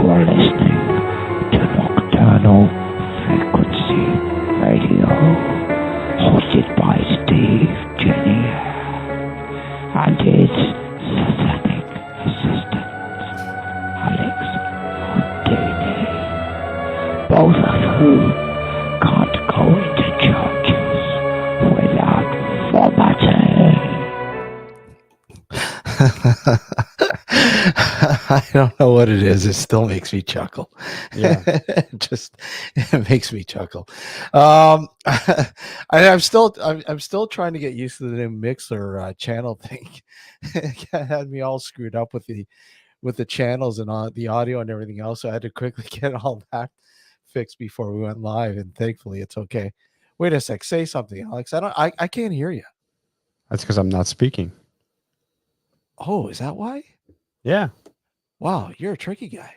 are listening to Nocturnal Frequency Radio, hosted by Steve Jenny and his satanic assistant, Alex Houdini, both of whom can't go into churches without vomiting. I don't know what it is. It still makes me chuckle. Yeah. It makes me chuckle. I'm still trying to get used to the new Mixer channel thing. It had me all screwed up with the channels and the audio and everything else. So I had to quickly get all that fixed before we went live, and thankfully it's okay. Wait a sec. Say something, Alex. I can't hear you. That's because I'm not speaking. Oh, is that why? Yeah. Wow, you're a tricky guy.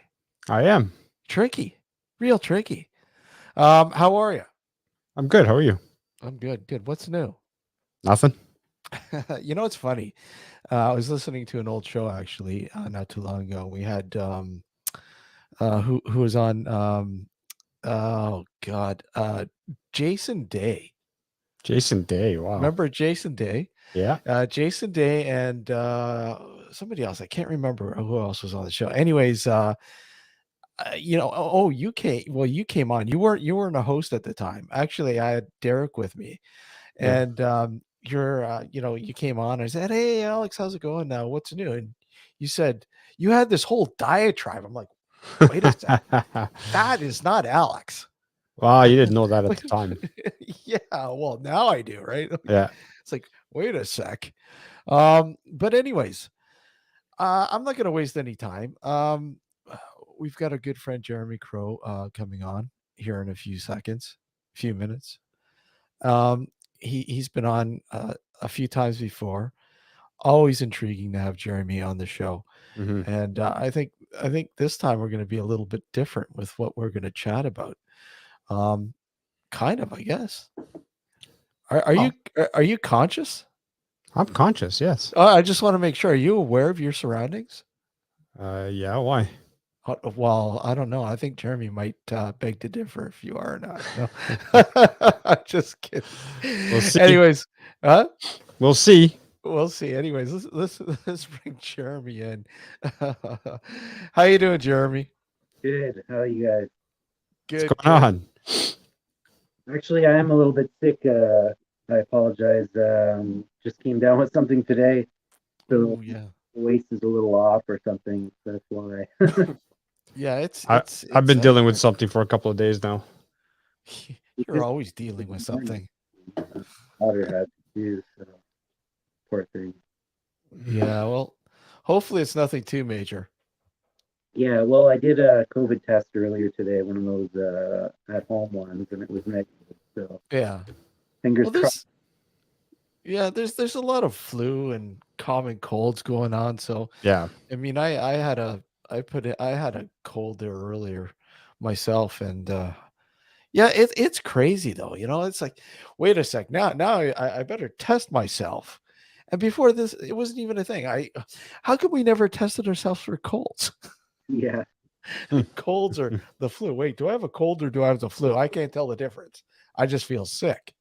I am. Tricky. Real tricky. How are you? I'm good. How are you? I'm good. Good. What's new? Nothing. You know, it's funny. I was listening to an old show actually not too long ago. We had who was on oh God, Jason Day. Jason Day. Wow. Remember Jason Day? Yeah. Jason Day and somebody else. I can't remember who else was on the show. Anyways, you know, you came on. You weren't a host at the time. Actually, I had Derek with me, and you came on. I said, "Hey, Alex, how's it going now? What's new?" And you said you had this whole diatribe. I'm like, wait a second, that is not Alex. Wow, you didn't know that at the time. Yeah, well, now I do, right? Yeah. It's like, wait a sec. But anyways, I'm not going to waste any time. We've got a good friend, Jeremy Crow, coming on here in a few minutes. He's been on a few times before. Always intriguing to have Jeremy on the show. Mm-hmm. And I think this time we're going to be a little bit different with what we're going to chat about. Kind of, I guess. Are you conscious? I'm conscious, yes. I just want to make sure. Are you aware of your surroundings? Yeah, why? Well, I don't know. I think Jeremy might beg to differ if you are or not. No. Just kidding. We'll see. Anyways, We'll see. We'll see. Anyways, let's bring Jeremy in. How you doing, Jeremy? Good. How are you guys? Good. What's going on? Actually, I am a little bit sick. I apologize. Just came down with something today, so yeah. the waist is a little off or something. That's why. Yeah, I've been dealing with something for a couple of days now. You're always dealing with something. Daughter had to do, so poor thing. Yeah, well, hopefully it's nothing too major. Yeah, well, I did a COVID test earlier today, one of those at-home ones, and it was negative. So yeah, fingers crossed. Yeah, there's a lot of flu and common colds going on. So yeah, I mean, I had a cold there earlier myself, and yeah, it's crazy though. You know, it's like, wait a sec, now I better test myself. And before this, it wasn't even a thing. How come we never tested ourselves for colds? Yeah. Colds or the flu. Wait, do I have a cold or do I have the flu? I can't tell the difference. I just feel sick.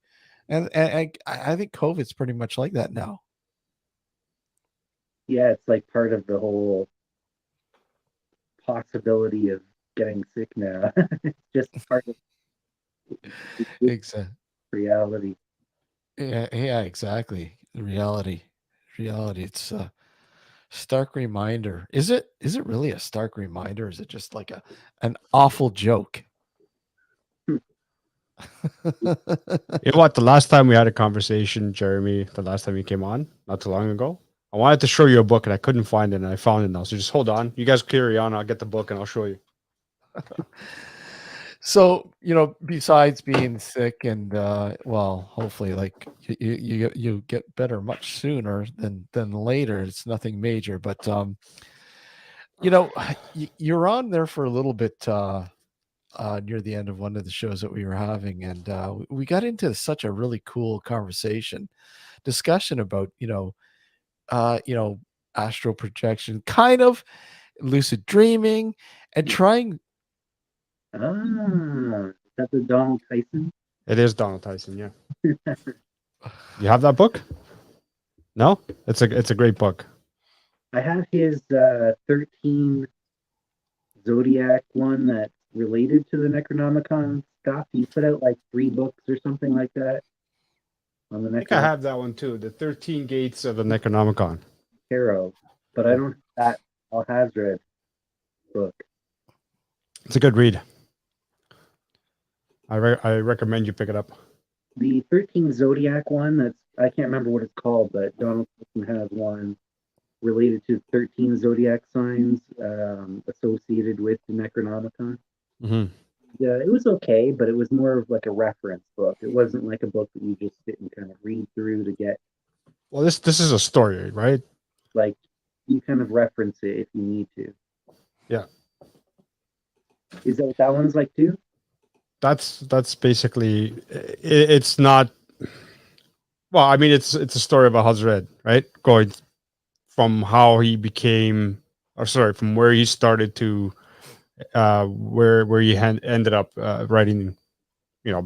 And I think COVID's pretty much like that now. Yeah, it's like part of the whole possibility of getting sick now. It's just part of reality. Yeah, exactly. Reality. It's a stark reminder. Is it really a stark reminder? Is it just like an awful joke? You know what? The last time we had a conversation, Jeremy, the last time you came on, not too long ago, I wanted to show you a book and I couldn't find it, and I found it now. So just hold on. You guys carry on. I'll get the book and I'll show you. So, you know, besides being sick and well, hopefully, like you get better much sooner than later. It's nothing major, but you know, you're on there for a little bit near the end of one of the shows that we were having, and we got into such a really cool discussion about astral projection, kind of lucid dreaming, and trying. Is that the Donald Tyson? It is Donald Tyson. Yeah. You have that book? No, it's a great book. I have his 13 Zodiac one that's related to the Necronomicon stuff. He put out like 3 books or something like that on the I think I Necronomicon have that one too. The 13 Gates of the Necronomicon. Tarot, but I don't have that Alhazred book. It's a good read. I recommend you pick it up. The 13 Zodiac one, that's I can't remember what it's called, but Donald Tyson has one related to 13 zodiac signs associated with the Necronomicon. Mm-hmm. Yeah, it was okay, but it was more of like a reference book. It wasn't like a book that you just sit and kind of read through to get. Well, this is a story, right? Like, you kind of reference it if you need to. Yeah. Is that what that one's like too? That's basically it's not. Well, I mean, it's a story about Hazred, right? Going from how he became, or sorry, from where he started to where he ended up writing,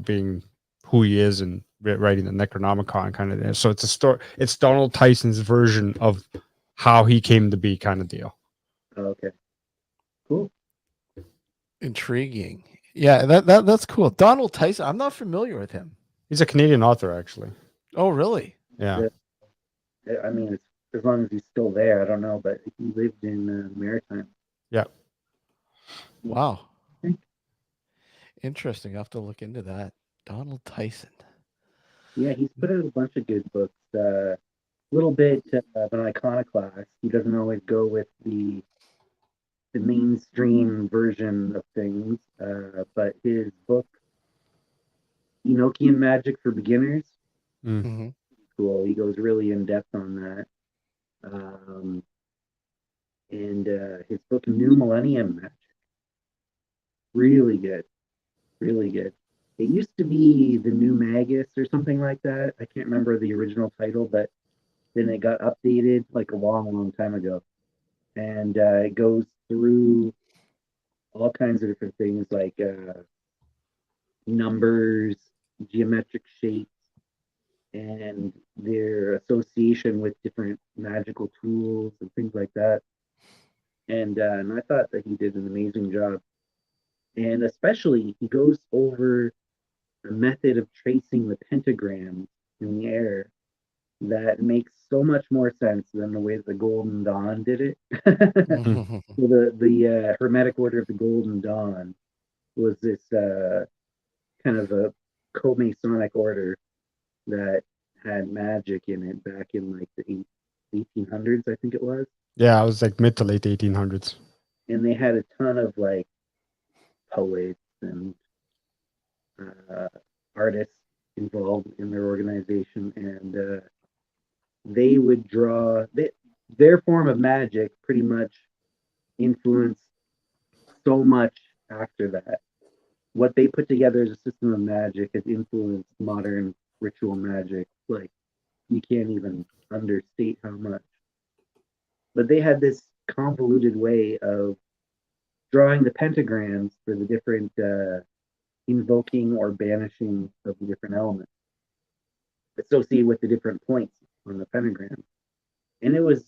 being who he is and writing the Necronomicon kind of thing. So it's a story. It's Donald Tyson's version of how he came to be, kind of deal. Oh, okay. Cool. Intriguing. Yeah, that's cool. Donald Tyson. I'm not familiar with him. He's a Canadian author, actually. Oh, really? Yeah. I mean, it's, as long as he's still there, I don't know, but he lived in Maritime. Yeah. Wow. Interesting. I have to look into that. Donald Tyson. Yeah, he's put out a bunch of good books. A little bit of an iconoclast. He doesn't always go with the mainstream version of things, but his book, Enochian Magic for Beginners, Mm-hmm. cool. He goes really in depth on that. And his book, New Millennium Magic, really good. Really good. It used to be the New Magus or something like that. I can't remember the original title, but then it got updated like a long, long time ago. And it goes through all kinds of different things like numbers, geometric shapes, and their association with different magical tools and things like that. And I thought that he did an amazing job. And especially, he goes over a method of tracing the pentagrams in the air that makes so much more sense than the way that the Golden Dawn did it. Mm-hmm. So the Hermetic Order of the Golden Dawn was this kind of a co-Masonic order that had magic in it back in like the 1800s, I think it was. Yeah, it was like mid to late 1800s. And they had a ton of like poets and artists involved in their organization, and they would draw their form of magic pretty much influenced so much after that. What they put together as a system of magic has influenced modern ritual magic. Like, you can't even understate how much. But they had this convoluted way of drawing the pentagrams for the different invoking or banishing of the different elements associated with the different points on the pentagram. And it was,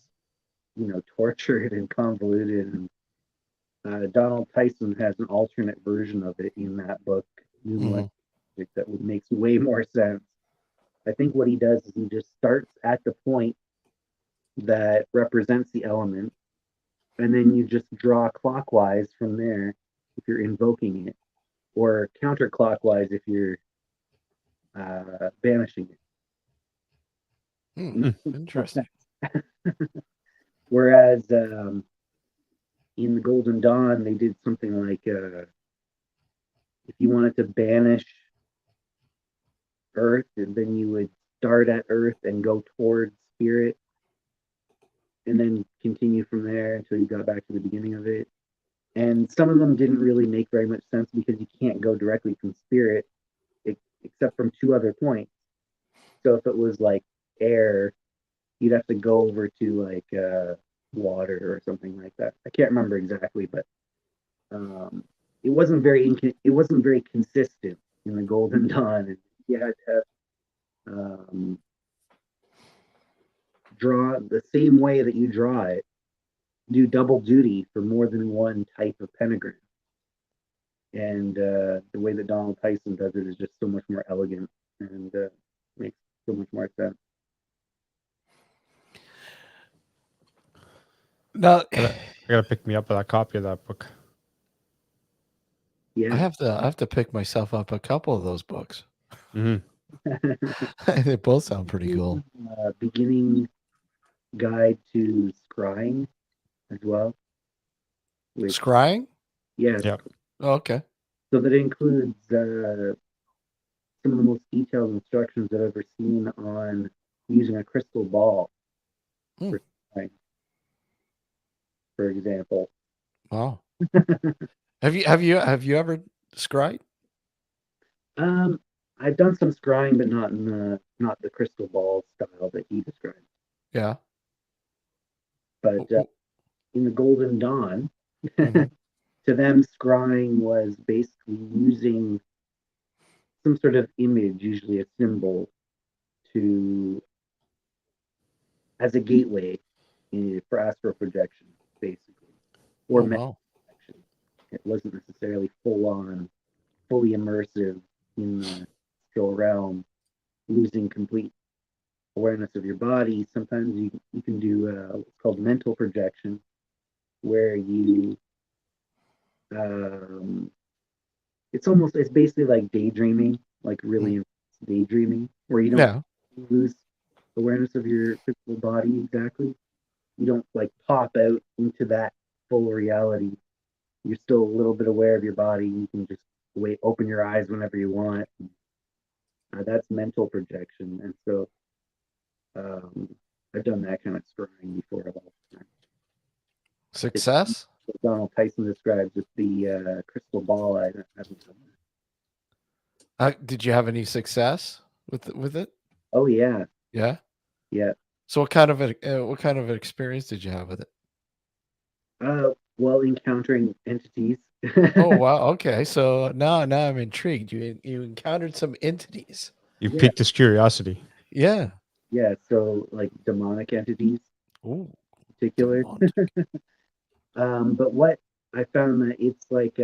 tortured and convoluted. And Donald Tyson has an alternate version of it in that book, New Millennium Magic, that makes way more sense. I think what he does is he just starts at the point that represents the element, and then you just draw clockwise from there if you're invoking it, or counterclockwise if you're banishing it. Interesting. Whereas in the Golden Dawn, they did something like if you wanted to banish Earth, and then you would start at Earth and go towards Spirit, and then continue from there until you got back to the beginning of it. And some of them didn't really make very much sense because you can't go directly from Spirit except from 2 other points. So if it was like air, you'd have to go over to like water or something like that. I can't remember exactly, but it wasn't very consistent in the Golden Dawn. And you had to draw the same way that you draw it, do double duty for more than one type of pentagram. And the way that Donald Tyson does it is just so much more elegant and makes so much more sense. Now, I gotta pick me up with a copy of that book. Yeah. I have to pick myself up a couple of those books. Hmm. They both sound pretty cool. Beginning guide to scrying as well. Which, Scrying? yes. Yep. Oh, okay. So that includes some of the most detailed instructions I've ever seen on using a crystal ball for scrying, for example. Wow. Have you ever scryed? I've done some scrying, but not the crystal ball style that he described. Yeah. But in the Golden Dawn, Mhm. to them, scrying was basically using some sort of image, usually a symbol, to as a gateway for astral projection, basically, or Oh mental wow. projection. It wasn't necessarily full on, fully immersive in the astral realm, losing complete awareness of your body. Sometimes you can do what's called mental projection, where you um, it's basically like daydreaming, like really daydreaming, where you don't Yeah. lose awareness of your physical body exactly. You don't like pop out into that full reality. You're still a little bit aware of your body. You can just open your eyes whenever you want. That's mental projection, and so um, I've done that kind of scrying before. It's Success? what Donald Tyson describes with the crystal ball. I haven't done that. Did you have any success with it? Oh yeah, Yeah. yeah. So what kind of experience did you have with it? Well, encountering entities. Oh wow. Okay. So now I'm intrigued. You encountered some entities. You Yeah, piqued his curiosity. Yeah. yeah. So like demonic entities Ooh, in particular. demonic. But what I found that it's like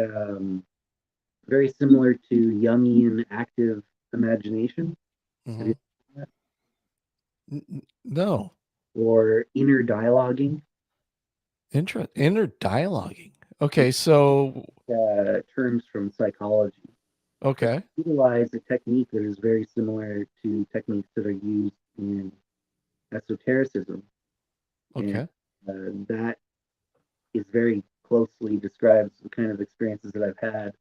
very similar to Jungian active imagination. Have you Mhm. seen that? No. Or inner dialoguing, Inner dialoguing. Okay. So terms from psychology. But okay. utilize a technique that is very similar to techniques that are used in esotericism, and Okay. that is very closely describes the kind of experiences that I've had.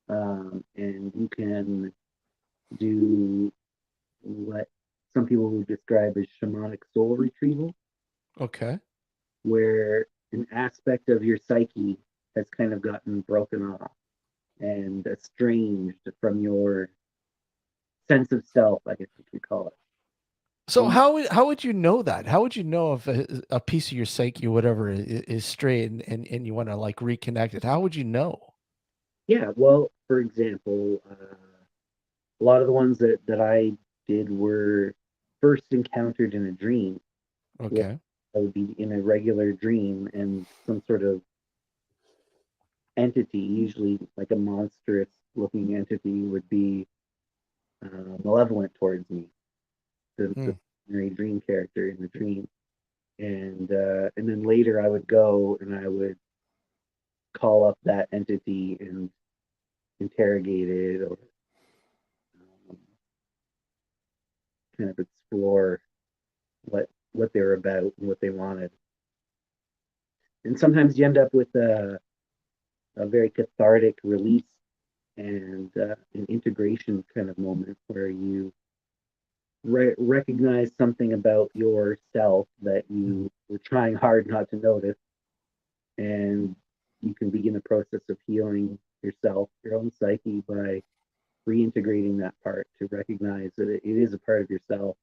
And you can do what some people would describe as shamanic soul retrieval, Okay. where an aspect of your psyche has kind of gotten broken off and estranged from your sense of self, I guess you could call it. So And how would you know that? How would you know if a piece of your psyche, whatever, is straight and you want to like reconnect it? How would you know? yeah, well, for example, a lot of the ones that I did were first encountered in a dream, where Okay. I would be in a regular dream and some sort of entity, usually like a monstrous looking entity, would be malevolent towards me, the Hmm. primary dream character in the dream. And then later I would go and I would call up that entity and interrogate it or um, kind of explore what they were about and what they wanted. And sometimes you end up with a very cathartic release and an integration kind of moment where you recognize something about yourself that you were trying hard not to notice, and you can begin the process of healing yourself, your own psyche, by reintegrating that part to recognize that it is a part of yourself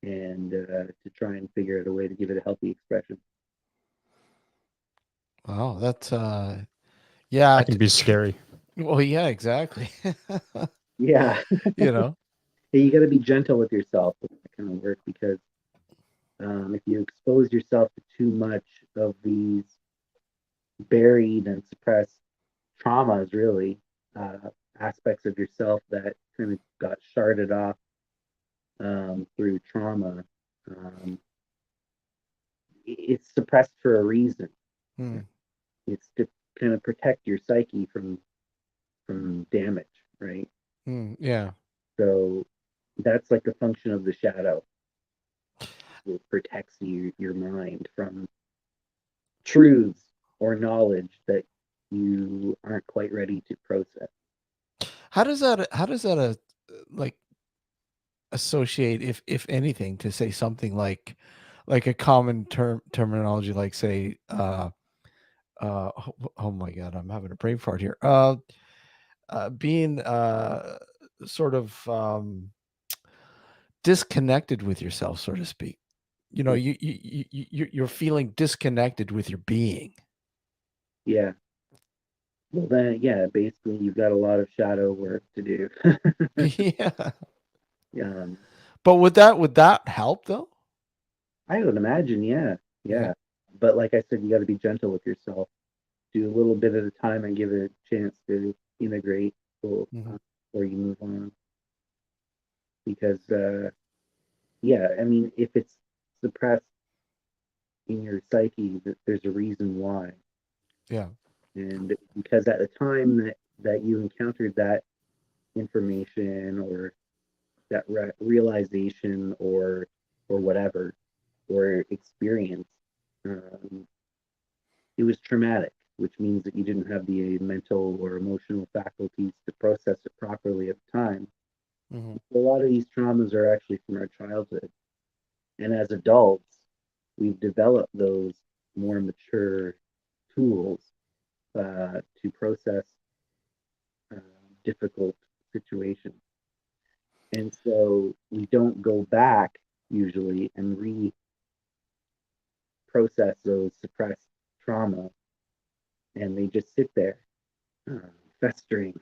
and to try and figure out a way to give it a healthy expression. Wow, that's Yeah. That can be scary. Well, yeah, exactly. Yeah. You know. Hey, you got to be gentle with yourself with that kind of work, because if you expose yourself to too much of these buried and suppressed traumas, really, uh, aspects of yourself that kind of got sharded off through trauma, um, it's suppressed for a reason. Hmm. It's to kind of protect your psyche from damage, right? Yeah. So that's like the function of the shadow. It protects your mind from truths or knowledge that you aren't quite ready to process. How does that like associate, if anything, to say something like a common terminology, like say oh my god, I'm having a brain fart here. Being sort of disconnected with yourself, so to speak. You know, you're feeling disconnected with your being. Yeah. Well, then, yeah, basically, you've got a lot of shadow work to do. Yeah. um, But would that help though? I would imagine, yeah, Yeah. yeah. But like I said, you got to be gentle with yourself. Do a little bit at a time and give it a chance to integrate before, Hmm. before you move on. Because, yeah, I mean, if it's suppressed in your psyche, there's a reason why. Yeah. And because at the time that you encountered that information, or that realization, or whatever, or experience, um, it was traumatic, which means that you didn't have the mental or emotional faculties to process it properly at the time. Hmm. A lot of these traumas are actually from our childhood, and as adults, we've developed those more mature tools to process uh, difficult situations. And so we don't go back usually and process those suppressed trauma, and they just sit there, festering,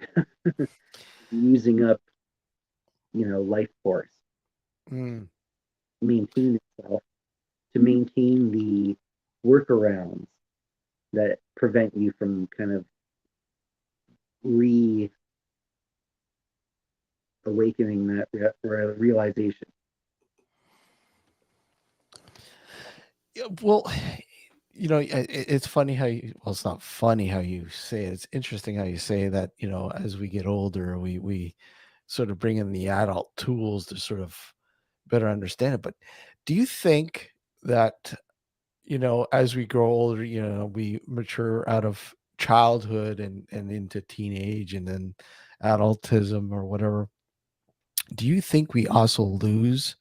using up, life force, Mm. maintain itself, to maintain the workarounds that prevent you from kind of re awakening that realization. Yeah, well, it's funny how well, it's not funny how you say it. It's interesting how you say that, as we get older, we sort of bring in the adult tools to sort of better understand it. But do you think that, as we grow older, we mature out of childhood and into teenage and then adultism or whatever, do you think we also lose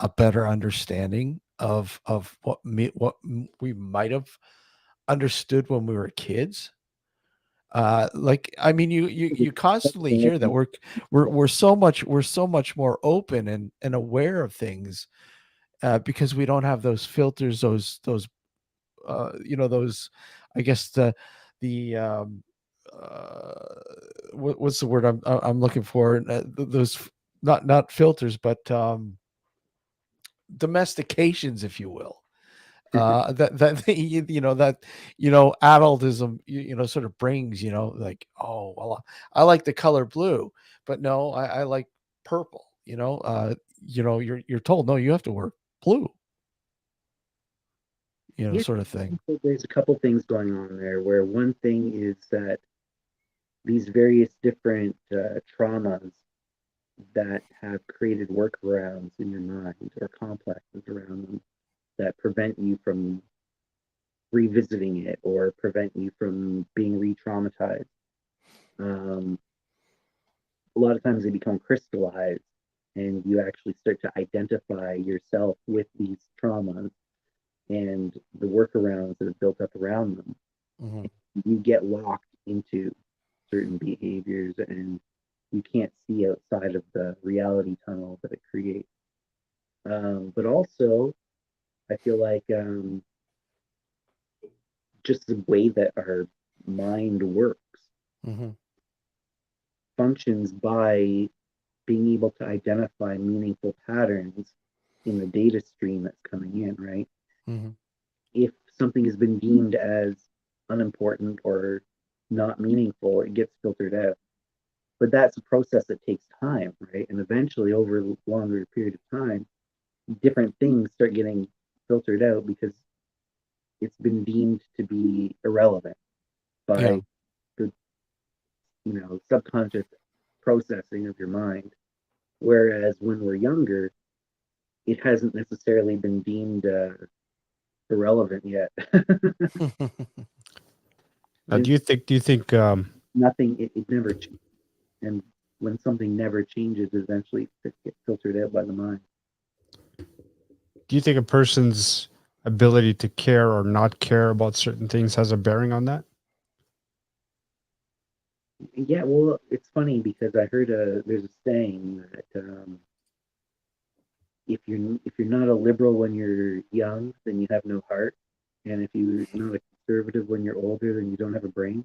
a better understanding of we might have understood when we were kids? Like, I mean, you constantly hear that we're so much more open and aware of things, because we don't have those filters, those those, I guess, the what's the word I'm looking for? Those, not filters, but domestications, if you will. That adultism, sort of brings, like, oh well, I like the color blue, but no, I like purple. You're told, no, you have to wear blue, Yeah, sort of thing. there's a couple things going on there, where one thing is that these various different traumas that have created workarounds in your mind, or complexes around them, that prevent you from revisiting it, or prevent you from being re-traumatized. Um, a lot of times they become crystallized, and you actually start to identify yourself with these traumas and the workarounds that have built up around them. Hmm. You get locked into certain behaviors, and you can't see outside of the reality tunnel that it creates. But also, I feel like just the way that our mind works Mm-hmm. functions by being able to identify meaningful patterns in the data stream that's coming in, right? Mm-hmm. If something has been deemed as unimportant or not meaningful, it gets filtered out. But that's a process that takes time, right? And eventually, over a longer period of time, different things start getting filtered out because it's been deemed to be irrelevant Yeah. by the subconscious processing of your mind. Whereas when we're younger, it hasn't necessarily been deemed irrelevant yet. Now, do you think Nothing, it never changes. And when something never changes, eventually it gets filtered out by the mind. a person's ability to care or not care about certain things has a bearing on that? Yeah, well, it's funny because I heard there's a saying that if you're not a liberal when you're young, then you have no heart, and if you're not a conservative when you're older, then you don't have a brain.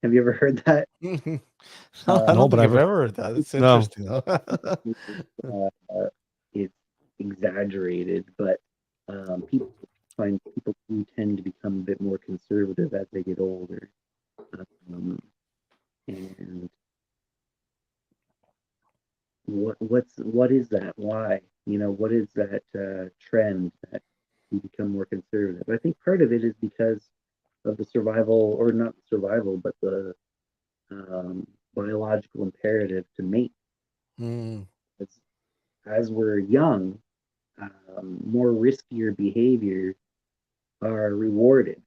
Have you ever heard that? No, I No, don't but think I've I've ever heard that. It's no. interesting though. It's exaggerated, but people who tend to become a bit more conservative as they get older. And what is that? Why? What is that trend that we become more conservative? I think part of it is because of the survival, or not survival, but the biological imperative to mate. Mm, As we're young, more riskier behavior are rewarded,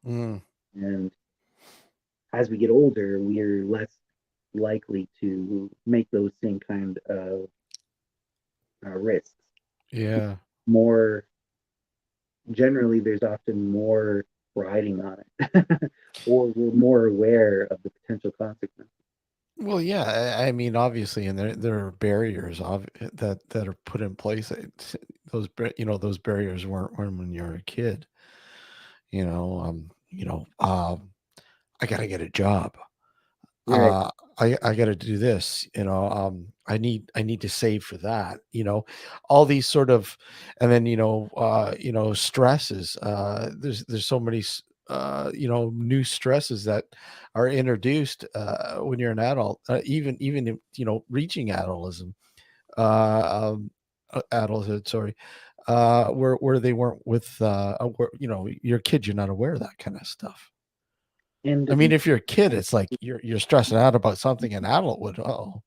mm, and as we get older, we are less likely to make those same kind of risks. yeah. More generally, there's often more riding on it, or we're more aware of the potential consequences. Well, yeah. I mean, obviously, and there are barriers that are put in place. Those barriers weren't when you were a kid. You know, I got to get a job. Right. I got to do this, I need to save for that, all these sort of, and then, stresses, there's so many, new stresses that are introduced, when you're an adult, even, reaching adultism, adulthood, sorry, where they weren't with, where, you're a kid, you're not aware of that kind of stuff. I mean, And if you're a kid, it's like you're stressing out about something an adult would. Oh,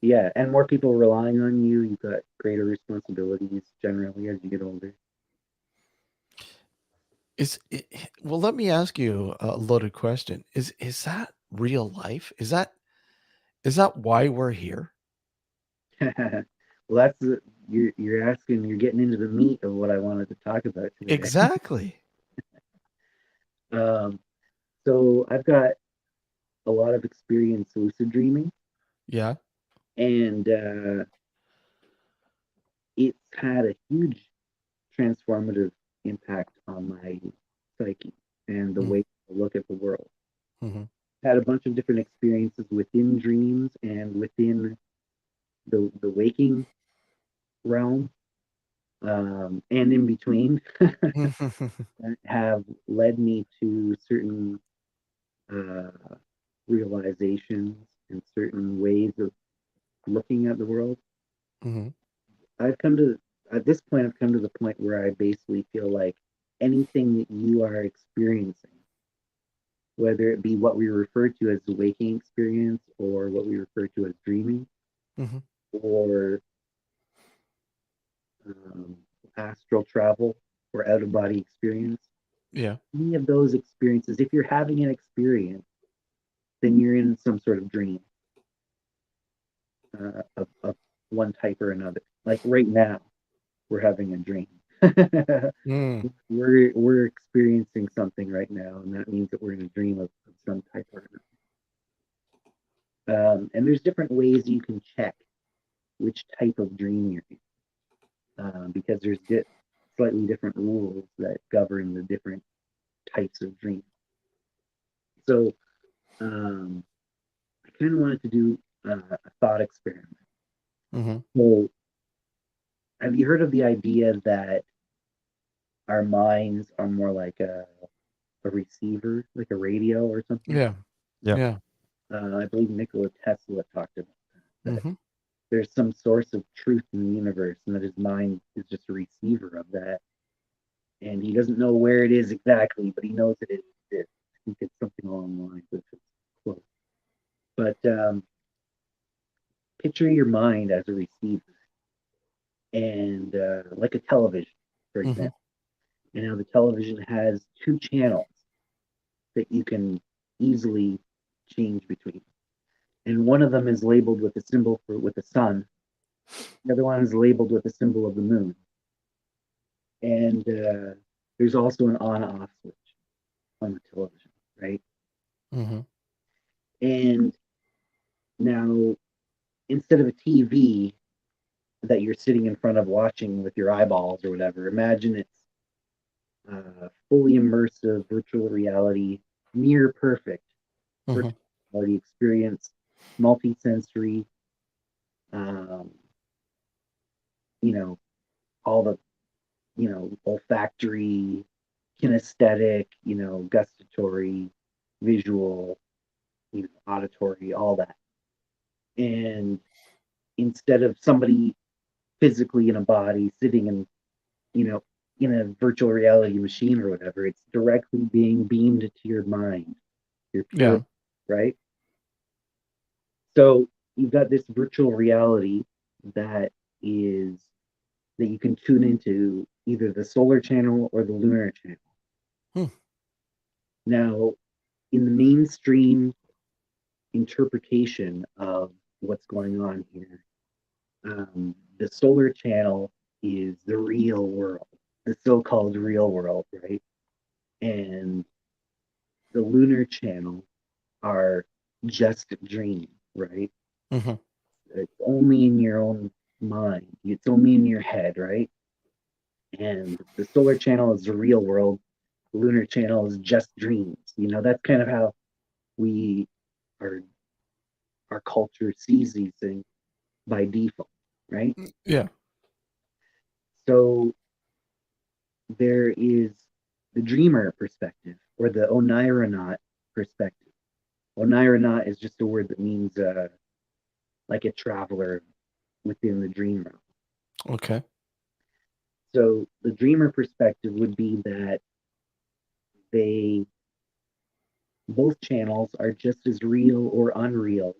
yeah, and more people relying on you. You've got greater responsibilities generally as you get older. well, let me ask you a loaded question. Is that real life? Is that why we're here? Well, that's you're asking. You're getting into the meat of what I wanted to talk about today. Exactly. Um, so I've got a lot of experience lucid dreaming, Yeah. and it's had a huge transformative impact on my psyche and the way I look at the world. Mm-hmm. Had a bunch of different experiences within dreams and within the waking realm, and in between, have led me to certain uh, realizations and certain ways of looking at the world. Mm-hmm. I've come to At this point, I've come to the point where I basically feel like anything that you are experiencing, whether it be what we refer to as the waking experience or what we refer to as dreaming, Mm-hmm. or um, astral travel or out of body experience, Yeah. any of those experiences, if you're having an experience, then you're in some sort of dream, of one type or another. Like right now, we're having a dream. Mm. we're experiencing something right now, and that means that we're in a dream of some type or another. And there's different ways you can check which type of dream you're in, because there's slightly different rules that govern the different types of dreams. So I kind of wanted to do a thought experiment. Mm-hmm. So have you heard of the idea that our minds are more like a receiver, like a radio or something? Yeah. Yeah. Yeah. I believe Nikola Tesla talked about that. Mm-hmm. There's some source of truth in the universe, and that his mind is just a receiver of that. And he doesn't know where it is exactly, but he knows that it exists. I think it's something along the lines of it's close. But picture your mind as a receiver, and like a television, for Mm-hmm. example. And now the television has two channels that you can easily change between. And one of them is labeled with a symbol with the sun. The other one is labeled with a symbol of the moon. And there's also an on-off switch on the television, right? Mm-hmm. And now, instead of a TV that you're sitting in front of watching with your eyeballs or whatever, imagine it's fully immersive virtual reality, near perfect Mm-hmm. virtual reality experience, multi-sensory, you know, all the, olfactory, kinesthetic, gustatory, visual, auditory, all that. And instead of somebody physically in a body sitting in a virtual reality machine or whatever, it's directly being beamed to your mind, your pure, Yeah. right? So you've got this virtual reality that is that you can tune into either the solar channel or the lunar channel. Hmm. Now, in the mainstream interpretation of what's going on here, the solar channel is the real world, the so-called real world, right? And the lunar channel are just dreams, right? Mm-hmm. It's only in your own mind. It's only in your head, right? And the solar channel is the real world. The lunar channel is just dreams. That's kind of how we our culture sees these things by default, right? Yeah. So there is the dreamer perspective or the oneironaut perspective. Oneironaut is just a word that means like a traveler within the dream realm. Okay. So the dreamer perspective would be that both channels are just as real or unreal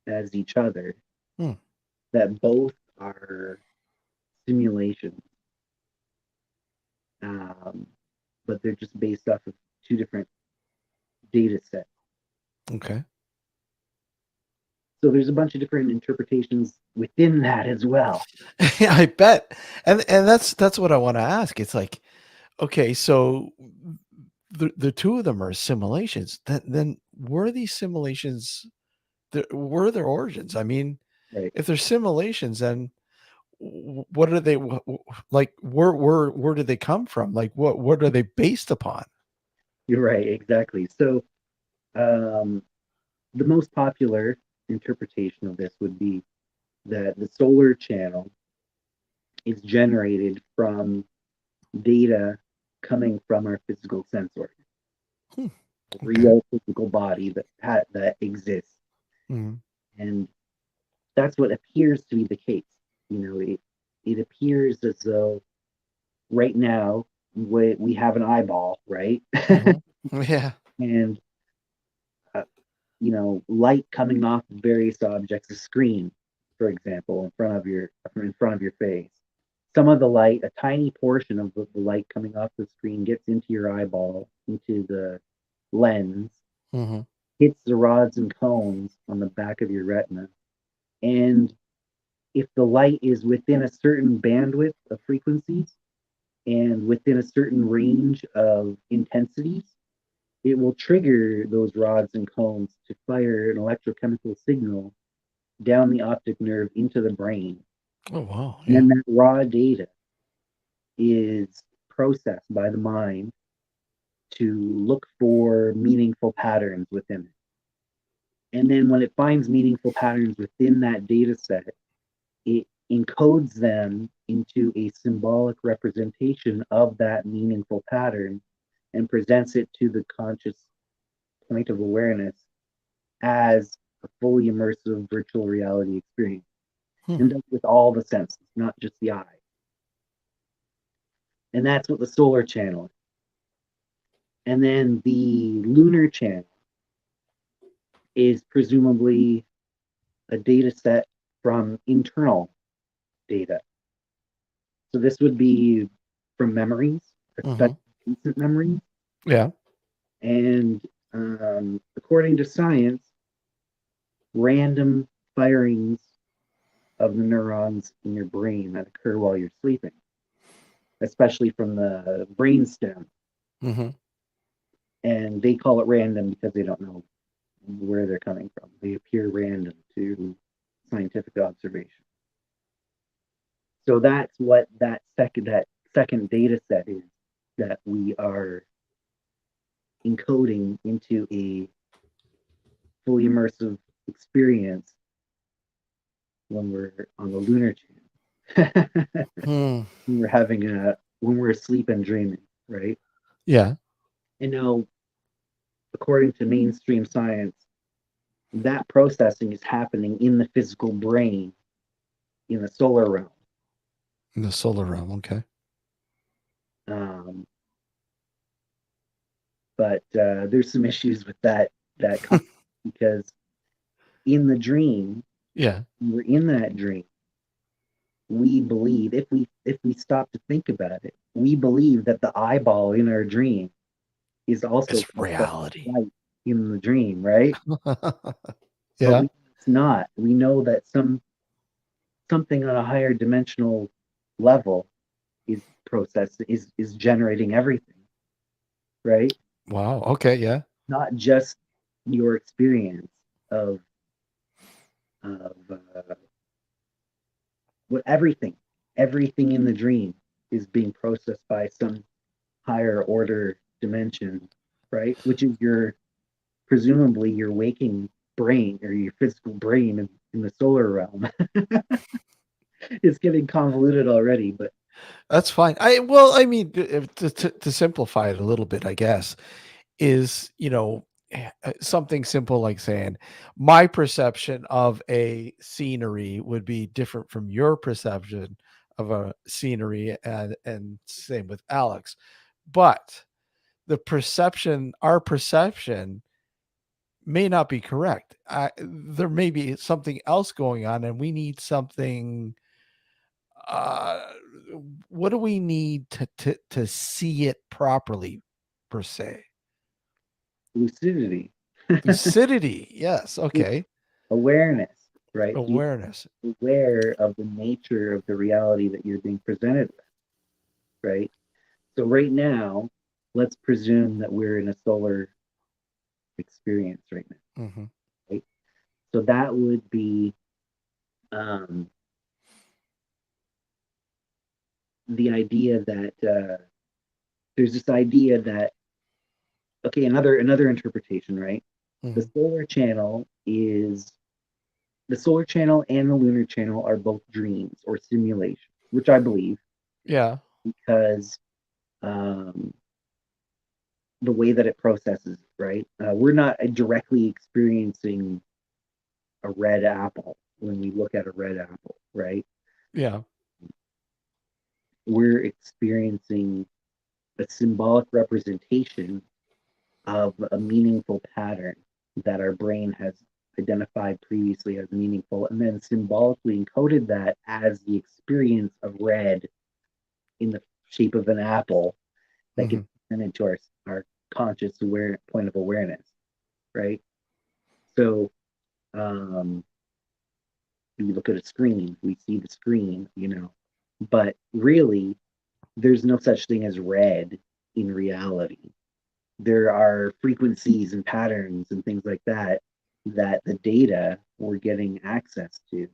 as each other. Hmm. That both are simulations, but they're just based off of two different data sets. Okay. So there's a bunch of different interpretations within that as well. Yeah, I bet. And that's what I want to ask. It's like, okay, so the two of them are simulations. Then were these simulations were their origins? I mean, Right. if they're simulations, then what are they like? Where did they come from? Like, what are they based upon? You're right, exactly. So the most popular interpretation of this would be that the solar channel is generated from data coming from our physical sense organ, Okay. real physical body that exists, Mhm. and that's what appears to be the case. It appears as though right now we have an eyeball, right? Mhm. Yeah. And light coming off various objects, a screen, for example, in front of your face. Some of the light, a tiny portion of the light coming off the screen gets into your eyeball, into the lens, Mm-hmm. hits the rods and cones on the back of your retina. And if the light is within a certain bandwidth of frequencies and within a certain range of intensities, it will trigger those rods and cones to fire an electrochemical signal down the optic nerve into the brain. Oh wow. And Yeah. then that raw data is processed by the mind to look for meaningful patterns within it. And then when it finds meaningful patterns within that data set, it encodes them into a symbolic representation of that meaningful pattern and presents it to the conscious point of awareness as a fully immersive virtual reality experience. And does with all the senses, not just the eye. And that's what the solar channel is. And then the lunar channel is presumably a data set from internal data. So this would be from memories, especially recent memories. Yeah. And according to science, random firings of the neurons in your brain that occur while you're sleeping, especially from the brainstem. And they call it random because they don't know where they're coming from. They appear random to scientific observation. So that's what that second data set is that we are encoding into a fully immersive experience when we're on the lunar channel. When we're asleep and dreaming, right? Yeah. And now, according to mainstream science, that processing is happening in the physical brain in the solar realm. In the solar realm, okay. But there's some issues with that because in the dream, when we're in that dream, we believe if we stop to think about it, we believe that the eyeball in our dream is also reality in the dream, right? Yeah. But it's not. We know that something on a higher dimensional level is generating everything, right? Wow. Okay. Yeah. Not just your experience of what everything in the dream is being processed by some higher order dimension, right? Which is presumably your waking brain or your physical brain in the solar realm. It's getting convoluted already, but that's fine. I mean, to simplify it a little bit, I guess, is, something simple like saying my perception of a scenery would be different from your perception of a scenery, and same with Alex. But our perception may not be correct. There may be something else going on, and we need something. What do we need to see it properly, per se? lucidity. Lucidity. Yes. Okay. Awareness, right? Awareness. You're aware of the nature of the reality that you're being presented with, right? So right now, let's presume that we're in a solar experience right now, right? So that would be the idea that there's this idea that, okay, another interpretation, right? The solar channel and the lunar channel are both dreams or simulations, which I believe. Yeah. Because the way that it processes, right? We're not directly experiencing a red apple when we look at a red apple, right? Yeah. We're experiencing a symbolic representation of a meaningful pattern that our brain has identified previously as meaningful, and then symbolically encoded that as the experience of red in the shape of an apple that gets presented to our conscious point of awareness, right? So we look at a screen, we see the screen, but really there's no such thing as red in reality. There are frequencies and patterns and things like that the data we're getting access to,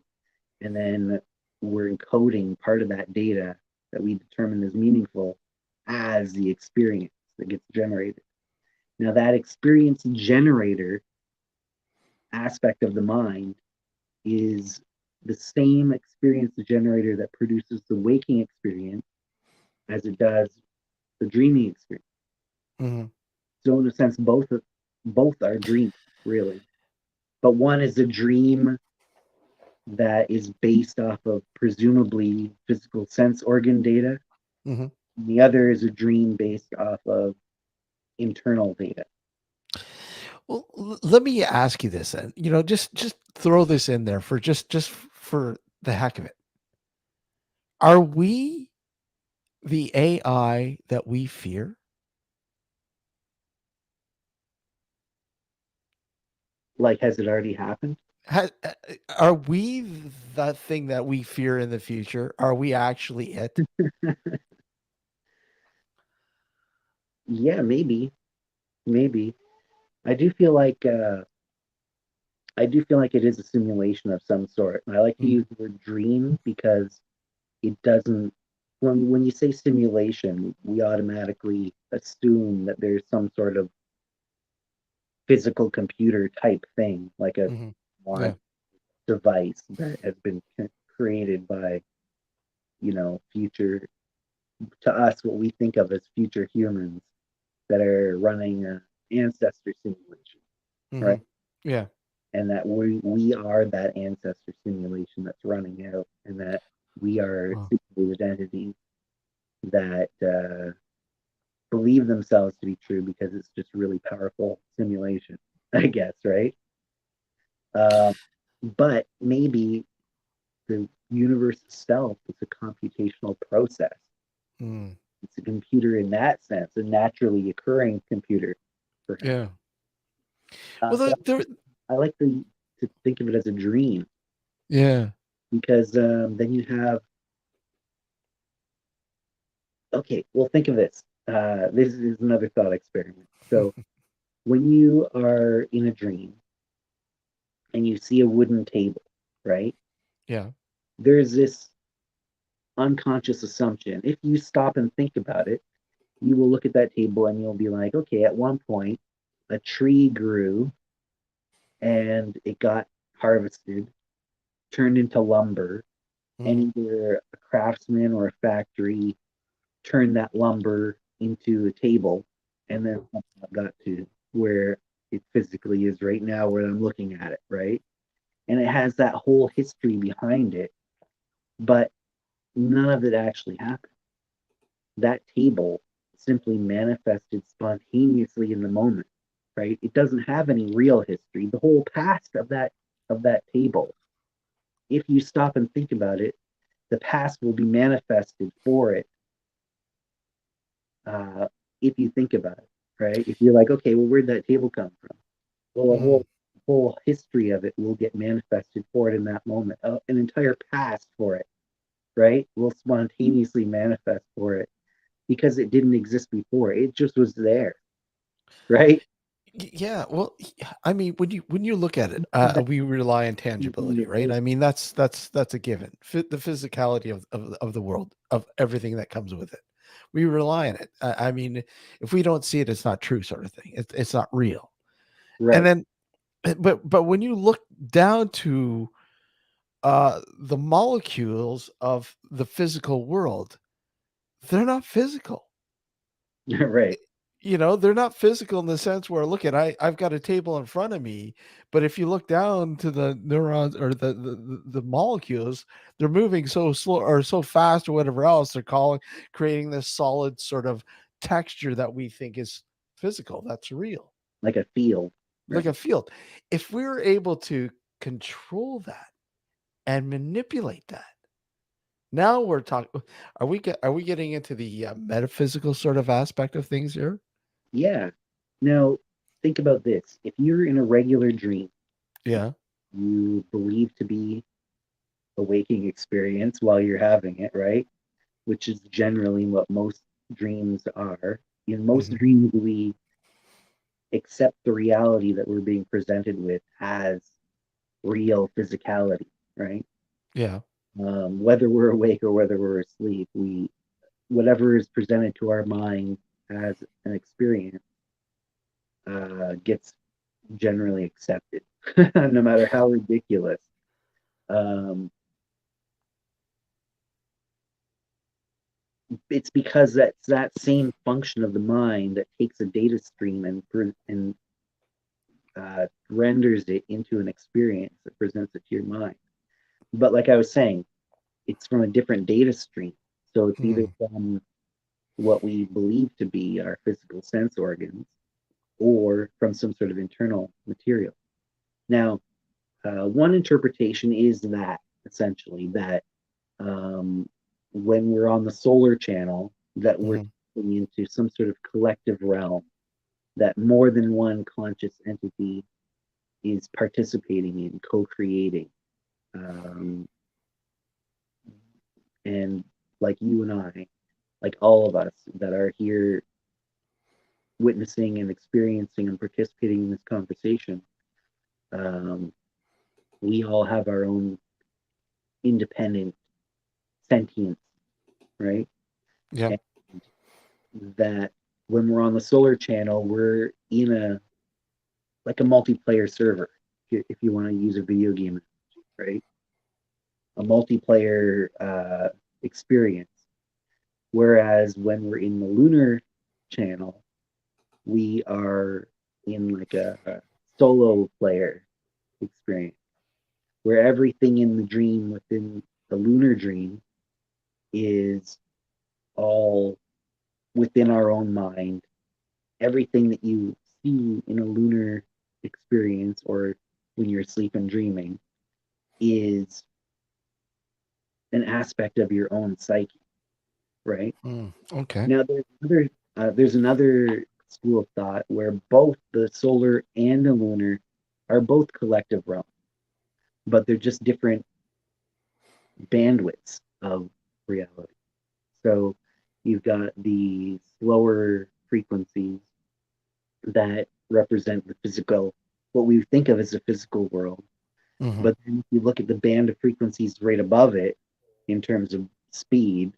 and then we're encoding part of that data that we determine as meaningful as the experience that gets generated. Now, that experience generator aspect of the mind is the same experience generator that produces the waking experience as it does the dreaming experience. Mm-hmm. So in a sense, both are dreams, really. But one is a dream that is based off of presumably physical sense organ data. Mm-hmm. The other is a dream based off of internal data. Well, let me ask you this, and just throw this in there for just for the heck of it. Are we the AI that we fear? Like, has it already happened? Are we that thing that we fear in the future? Are we actually it? Yeah, maybe. I do feel like it is a simulation of some sort. And I like to use the word dream because it doesn't. When you say simulation, we automatically assume that there's some sort of physical computer type thing, like a Mm-hmm. smart device that has been created by, future, to us, what we think of as future humans that are running an ancestor simulation, Mm-hmm. right? Yeah. And that we are that ancestor simulation that's running out, and that we are Oh. superfluid entities that believe themselves to be true because it's just really powerful simulation, I guess, right? But maybe the universe itself is a computational process. Mm. It's a computer in that sense, a naturally occurring computer, perhaps. Yeah. Well, I like to think of it as a dream yeah. because then you have, okay, well, think of this. This is another thought experiment. So when you are in a dream and you see a wooden table, right? Yeah. There's this unconscious assumption. If you stop and think about it, you will look at that table and you'll be like, okay, at one point, a tree grew and it got harvested, turned into lumber, Mm-hmm. and either a craftsman or a factory turned that lumber into a table, and then got to where it physically is right now, where I'm looking at it, right? And it has that whole history behind it, but none of it actually happened. That table simply manifested spontaneously in the moment, right? It doesn't have any real history. The whole past of that table, if you stop and think about it, the past will be manifested for it. If you think about it, right? If you're like, okay, well, where'd that table come from? Well, a whole history of it will get manifested for it in that moment. An entire past for it, right? Will spontaneously manifest for it because it didn't exist before. It just was there, right? Yeah. Well, I mean, when you look at it, we rely on tangibility, right? I mean, that's a given. The physicality of the world, of everything that comes with it, we rely on it. I mean, if we don't see it, it's not true, sort of thing. It's not real. Right. And then, but when you look down to the molecules of the physical world, they're not physical. Right. They're not physical in the sense where, look at, I've got a table in front of me, but if you look down to the neurons or the molecules, they're moving so slow or so fast or whatever else, creating this solid sort of texture that we think is physical. That's real. Like a field. Like a field. If we were able to control that and manipulate that, now we're talking. Are we getting into the metaphysical sort of aspect of things here? Yeah. Now, think about this. If you're in a regular dream, Yeah. you believe to be a waking experience while you're having it, right? Which is generally what most dreams are. In most Mhm. dreams, we accept the reality that we're being presented with as real physicality, right? Yeah. Whether we're awake or whether we're asleep, whatever is presented to our mind as an experience gets generally accepted, no matter how ridiculous. It's because that's that same function of the mind that takes a data stream and renders it into an experience that presents it to your mind. But like I was saying, it's from a different data stream. So it's either from what we believe to be our physical sense organs or from some sort of internal material. Now, one interpretation is that essentially that when we're on the solar channel, that we're tapping into some sort of collective realm, that more than one conscious entity is participating in, co-creating. And like you and I, like all of us that are here witnessing and experiencing and participating in this conversation, we all have our own independent sentience, right? Yeah. And that when we're on the solar channel, we're in a multiplayer server, if you want to use a video game, right? A multiplayer experience. Whereas when we're in the lunar channel, we are in like a solo player experience, where everything in the dream within the lunar dream is all within our own mind. Everything that you see in a lunar experience or when you're asleep and dreaming is an aspect of your own psyche, right? Okay. Now, there's another school of thought where both the solar and the lunar are both collective realms, but they're just different bandwidths of reality. So you've got the slower frequencies that represent the physical, what we think of as the physical world. But then if you look at the band of frequencies right above it, in terms of speed,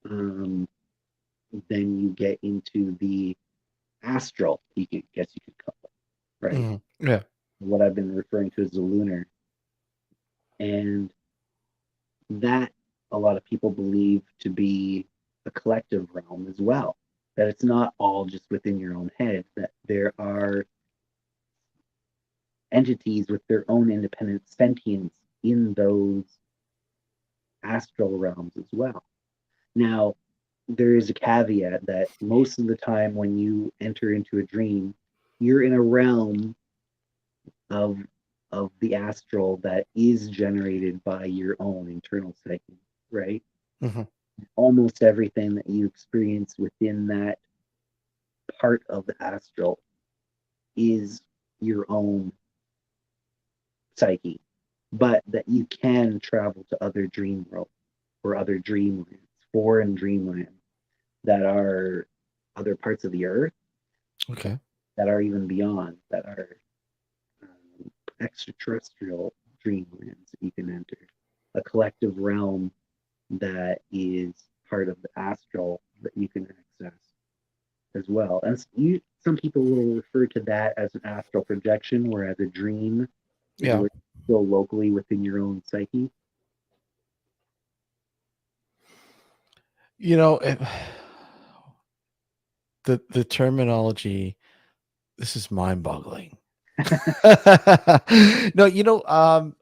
then you get into the astral, you could call it, right? Yeah. What I've been referring to as the lunar. And that a lot of people believe to be a collective realm as well. That it's not all just within your own head, that there are entities with their own independent sentience in those astral realms as well. Now, there is a caveat that most of the time when you enter into a dream, you're in a realm of the astral that is generated by your own internal psyche, right? Almost everything that you experience within that part of the astral is your own psyche, but that you can travel to other dream worlds or other dreamlands, foreign dreamlands that are other parts of the earth, Okay. that are even beyond, that are extraterrestrial dreamlands that you can enter, a collective realm that is part of the astral that you can access as well. And some people will refer to that as an astral projection, whereas a dream is Yeah. still locally within your own psyche. You know, the terminology, this is mind-boggling. No,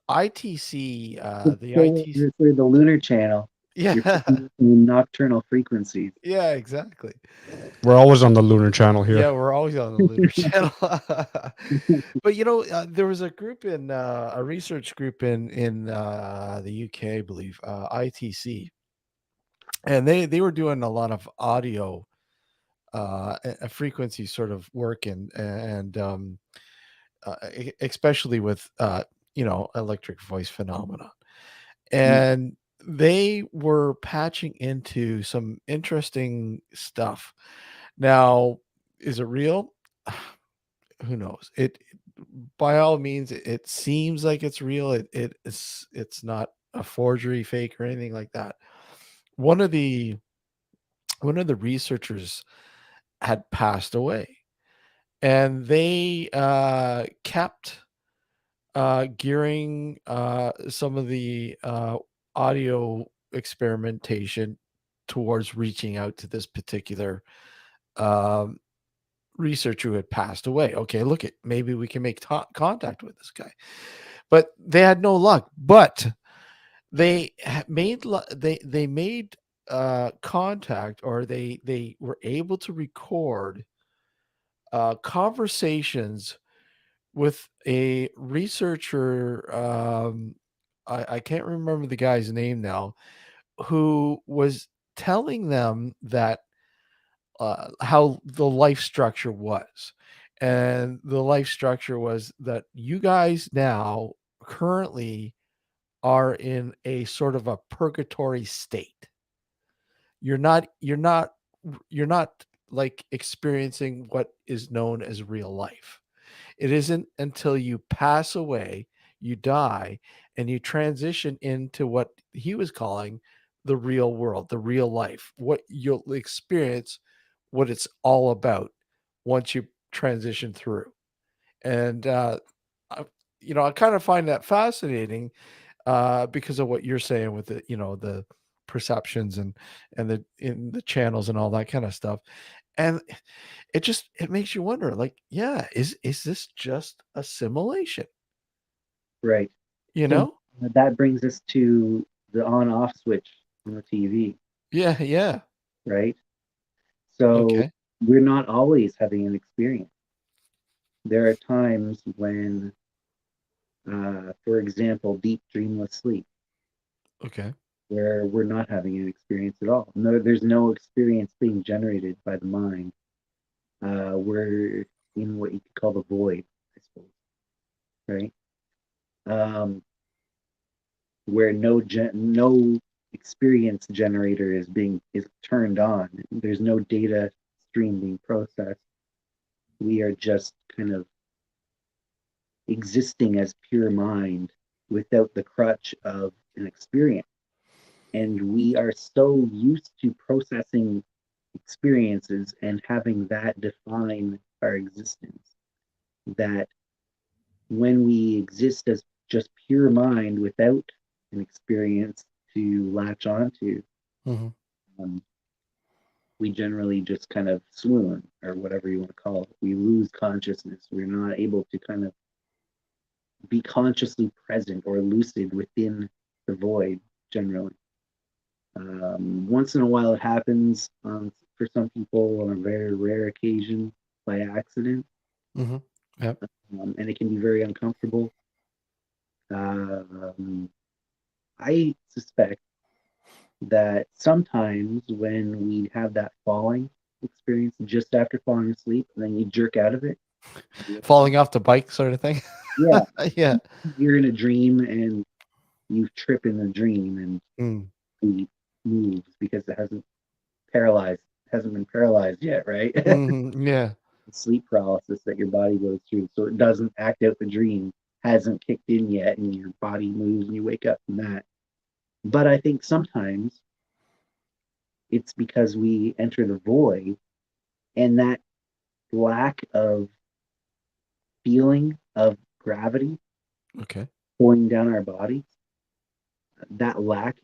ITC, the ITC. You're the lunar channel. You're Yeah. in nocturnal frequencies. Yeah, exactly. We're always on the lunar channel here. Yeah, we're always on the lunar channel. But there was a group a research group in the UK, I believe, ITC, and they were doing a lot of audio frequency sort of work and especially with electric voice phenomenon, and they were patching into some interesting stuff. Now, is it real? Who knows? It by all means, it seems like it's real. It's not a forgery, fake, or anything like that. One of the one of the researchers had passed away, and they kept gearing some of the audio experimentation towards reaching out to this particular um, researcher who had passed away. Okay, look at, maybe we can make contact with this guy, but they had no luck. But they made they made contact, or they were able to record conversations with a researcher. I can't remember the guy's name now, who was telling them that how the life structure was. And the life structure was that you guys now currently are in a sort of a purgatory state. You're not like experiencing what is known as real life. It isn't until you pass away, you die, and you transition into what he was calling the real world, the real life, what you'll experience, what it's all about once you transition through. And, I, I kind of find that fascinating because of what you're saying with the perceptions and the channels and all that kind of stuff. And it makes you wonder, like, yeah, is this just a simulation? Right. You So know? that brings us to the on-off switch on the TV, Yeah, yeah. right? So Okay. we're not always having an experience. There are times when, for example, deep dreamless sleep, Okay. where we're not having an experience at all. No, there's no experience being generated by the mind. We're in what you could call the void, I suppose, right? Um, where no experience generator is turned on. There's no data stream being processed. We are just kind of existing as pure mind without the crutch of an experience. And we are so used to processing experiences and having that define our existence that when we exist as just pure mind without an experience to latch onto, Hmm. um, we generally just kind of swoon, or whatever you want to call it. We lose consciousness. We're not able to kind of be consciously present or lucid within the void generally. Once in a while, it happens for some people on a very rare occasion by accident, Hmm. Yep. and it can be very uncomfortable. Um, I suspect that sometimes when we have that falling experience just after falling asleep, and then you jerk out of it, Falling off the bike sort of thing. yeah, Yeah. you're in a dream and you trip in the dream and Mm. it moves because it hasn't been paralyzed yet, right? Hmm. Yeah. Sleep paralysis that your body goes through, so it doesn't act out the dream, hasn't kicked in yet, and your body moves and you wake up from that. But I think sometimes it's because we enter the void, and that lack of feeling of gravity Okay. pulling down our bodies, that lack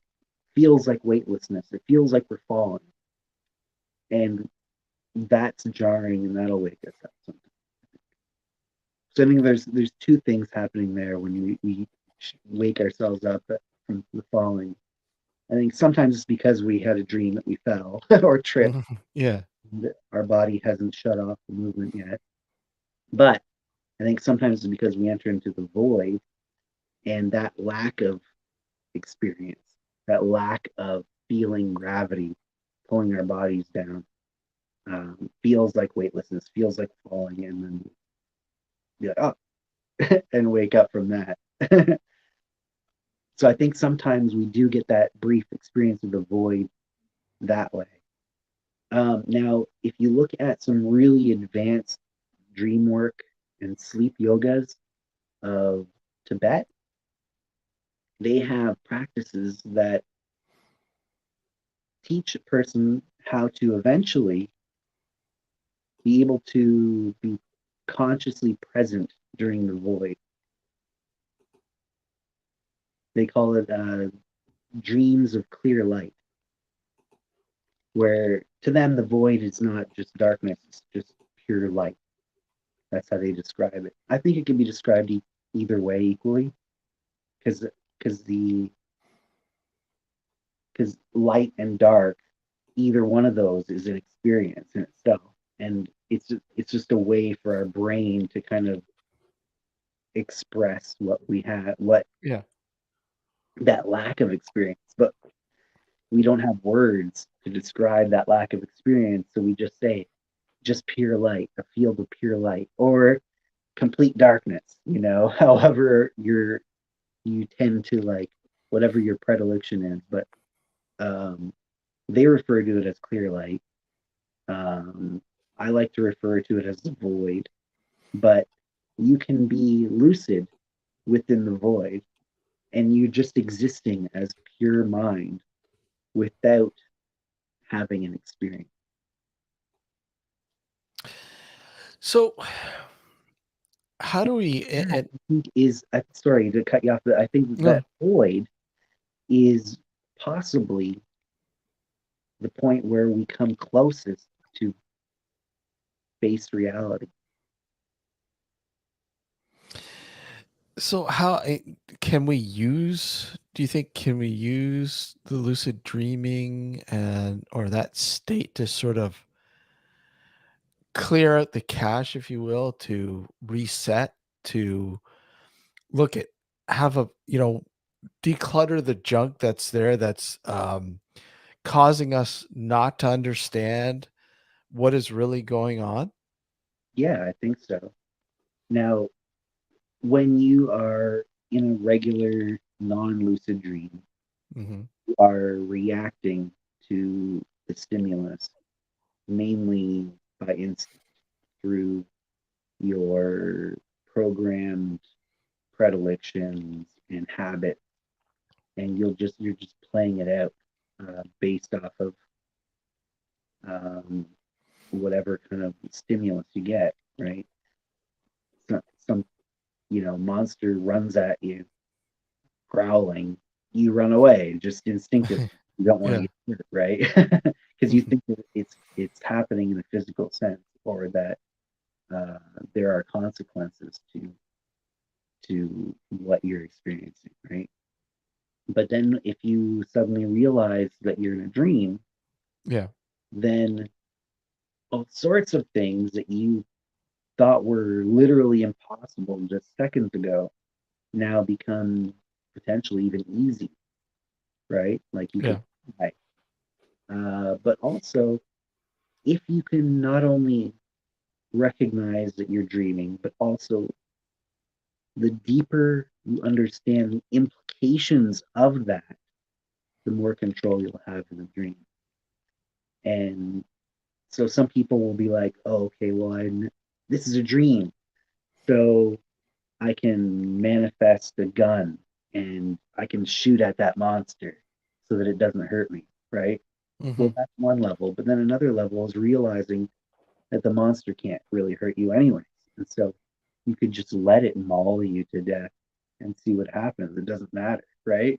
feels like weightlessness. It feels like we're falling. And that's jarring, and that'll wake us up sometimes. So I think there's two things happening there when we wake ourselves up from the falling. I think sometimes it's because we had a dream that we fell or tripped. Mhm. Yeah. And our body hasn't shut off the movement yet. But I think sometimes it's because we enter into the void, and that lack of experience, that lack of feeling gravity pulling our bodies down, feels like weightlessness, feels like falling, and then be like, oh, and wake up from that. So I think sometimes we do get that brief experience of the void that way. Now, if you look at some really advanced dream work and sleep yogas of Tibet, they have practices that teach a person how to eventually be able to be consciously present during the void. They call it dreams of clear light, where to them the void is not just darkness, it's just pure light. That's how they describe it. I think it can be described either way equally, because because light and dark, either one of those is an experience in itself, and it's just a way for our brain to kind of express what we have, what Yeah. that lack of experience, but we don't have words to describe that lack of experience, so we just say just pure light, a field of pure light, or complete darkness, however you tend to like, whatever your predilection is, but they refer to it as clear light. I like to refer to it as the void, but you can be lucid within the void, and you're just existing as pure mind without having an experience. So how do we I think is sorry to cut you off, but I think No. that void is possibly the point where we come closest to base reality. So how can we use, do you think, can we use the lucid dreaming or that state to sort of clear out the cache, if you will, to reset, to look at, have a, declutter the junk that's there, that's causing us not to understand what is really going on? Yeah, I think so. Now, when you are in a regular non-lucid dream, Mm-hmm. you are reacting to the stimulus mainly by instinct through your programmed predilections and habits, and you're just playing it out based off of whatever kind of stimulus you get, right? Some monster runs at you growling, you run away just instinctively. You don't want to Yeah. get hurt, right? Because you think that it's happening in a physical sense, or that there are consequences to what you're experiencing, right? But then if you suddenly realize that you're in a dream, Yeah. then all sorts of things that you thought were literally impossible just seconds ago now become potentially even easy, right? Like you Yeah. could fly. But also, if you can not only recognize that you're dreaming, but also the deeper you understand the implications of that, the more control you'll have in the dream. And so some people will be like, oh, okay, well, this is a dream. So I can manifest a gun and I can shoot at that monster so that it doesn't hurt me, right? Mm-hmm. Well, that's one level. But then another level is realizing that the monster can't really hurt you anyways. And so you could just let it maul you to death and see what happens. It doesn't matter, right?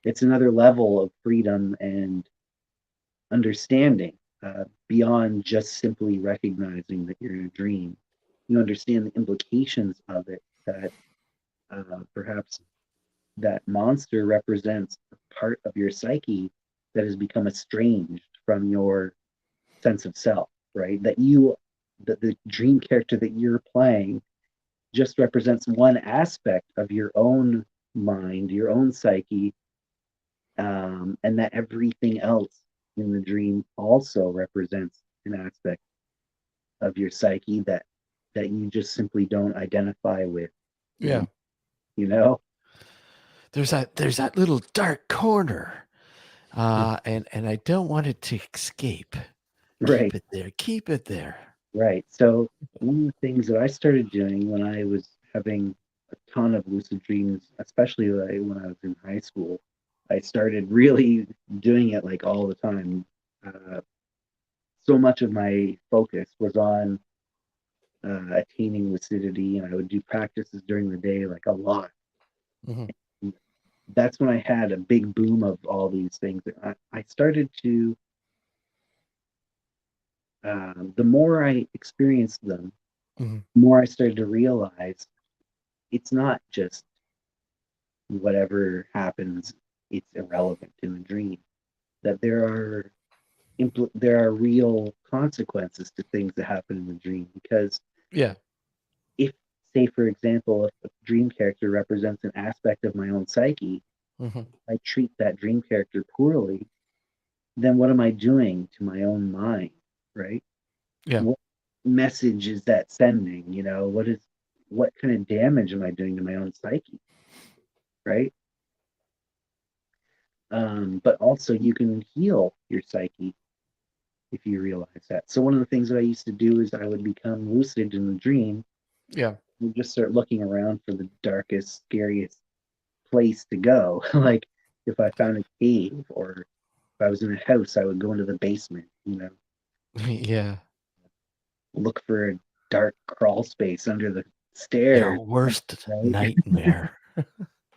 It's another level of freedom and understanding beyond just simply recognizing that you're in a dream. You understand the implications of it, that perhaps that monster represents a part of your psyche that has become estranged from your sense of self, right? That the dream character that you're playing just represents one aspect of your own mind, your own psyche, and that everything else in the dream also represents an aspect of your psyche that you just simply don't identify with. Yeah. You know? There's that little dark corner. And I don't want it to escape. Right. Keep it there. Keep it there. Right. So one of the things that I started doing when I was having a ton of lucid dreams, especially like when I was in high school, I started really doing it like all the time. so much of my focus was on attaining lucidity, and I would do practices during the day, like a lot. Mhm. That's when I had a big boom of all these things. I started to, the more I experienced them, Mhm. the more I started to realize it's not just whatever happens, it's irrelevant in the dream. That there are real consequences to things that happen in the dream. Because Yeah. if, say, for example, if a dream character represents an aspect of my own psyche, Mhm. I treat that dream character poorly, then what am I doing to my own mind, right? Yeah. What message is that sending? What kind of damage am I doing to my own psyche, right? But also you can heal your psyche if you realize that. So one of the things that I used to do is I would become lucid in the dream Yeah. and just start looking around for the darkest, scariest place to go. Like if I found a cave, or if I was in a house, I would go into the basement, Yeah. look for a dark crawl space under the Your stairs, worst right? nightmare.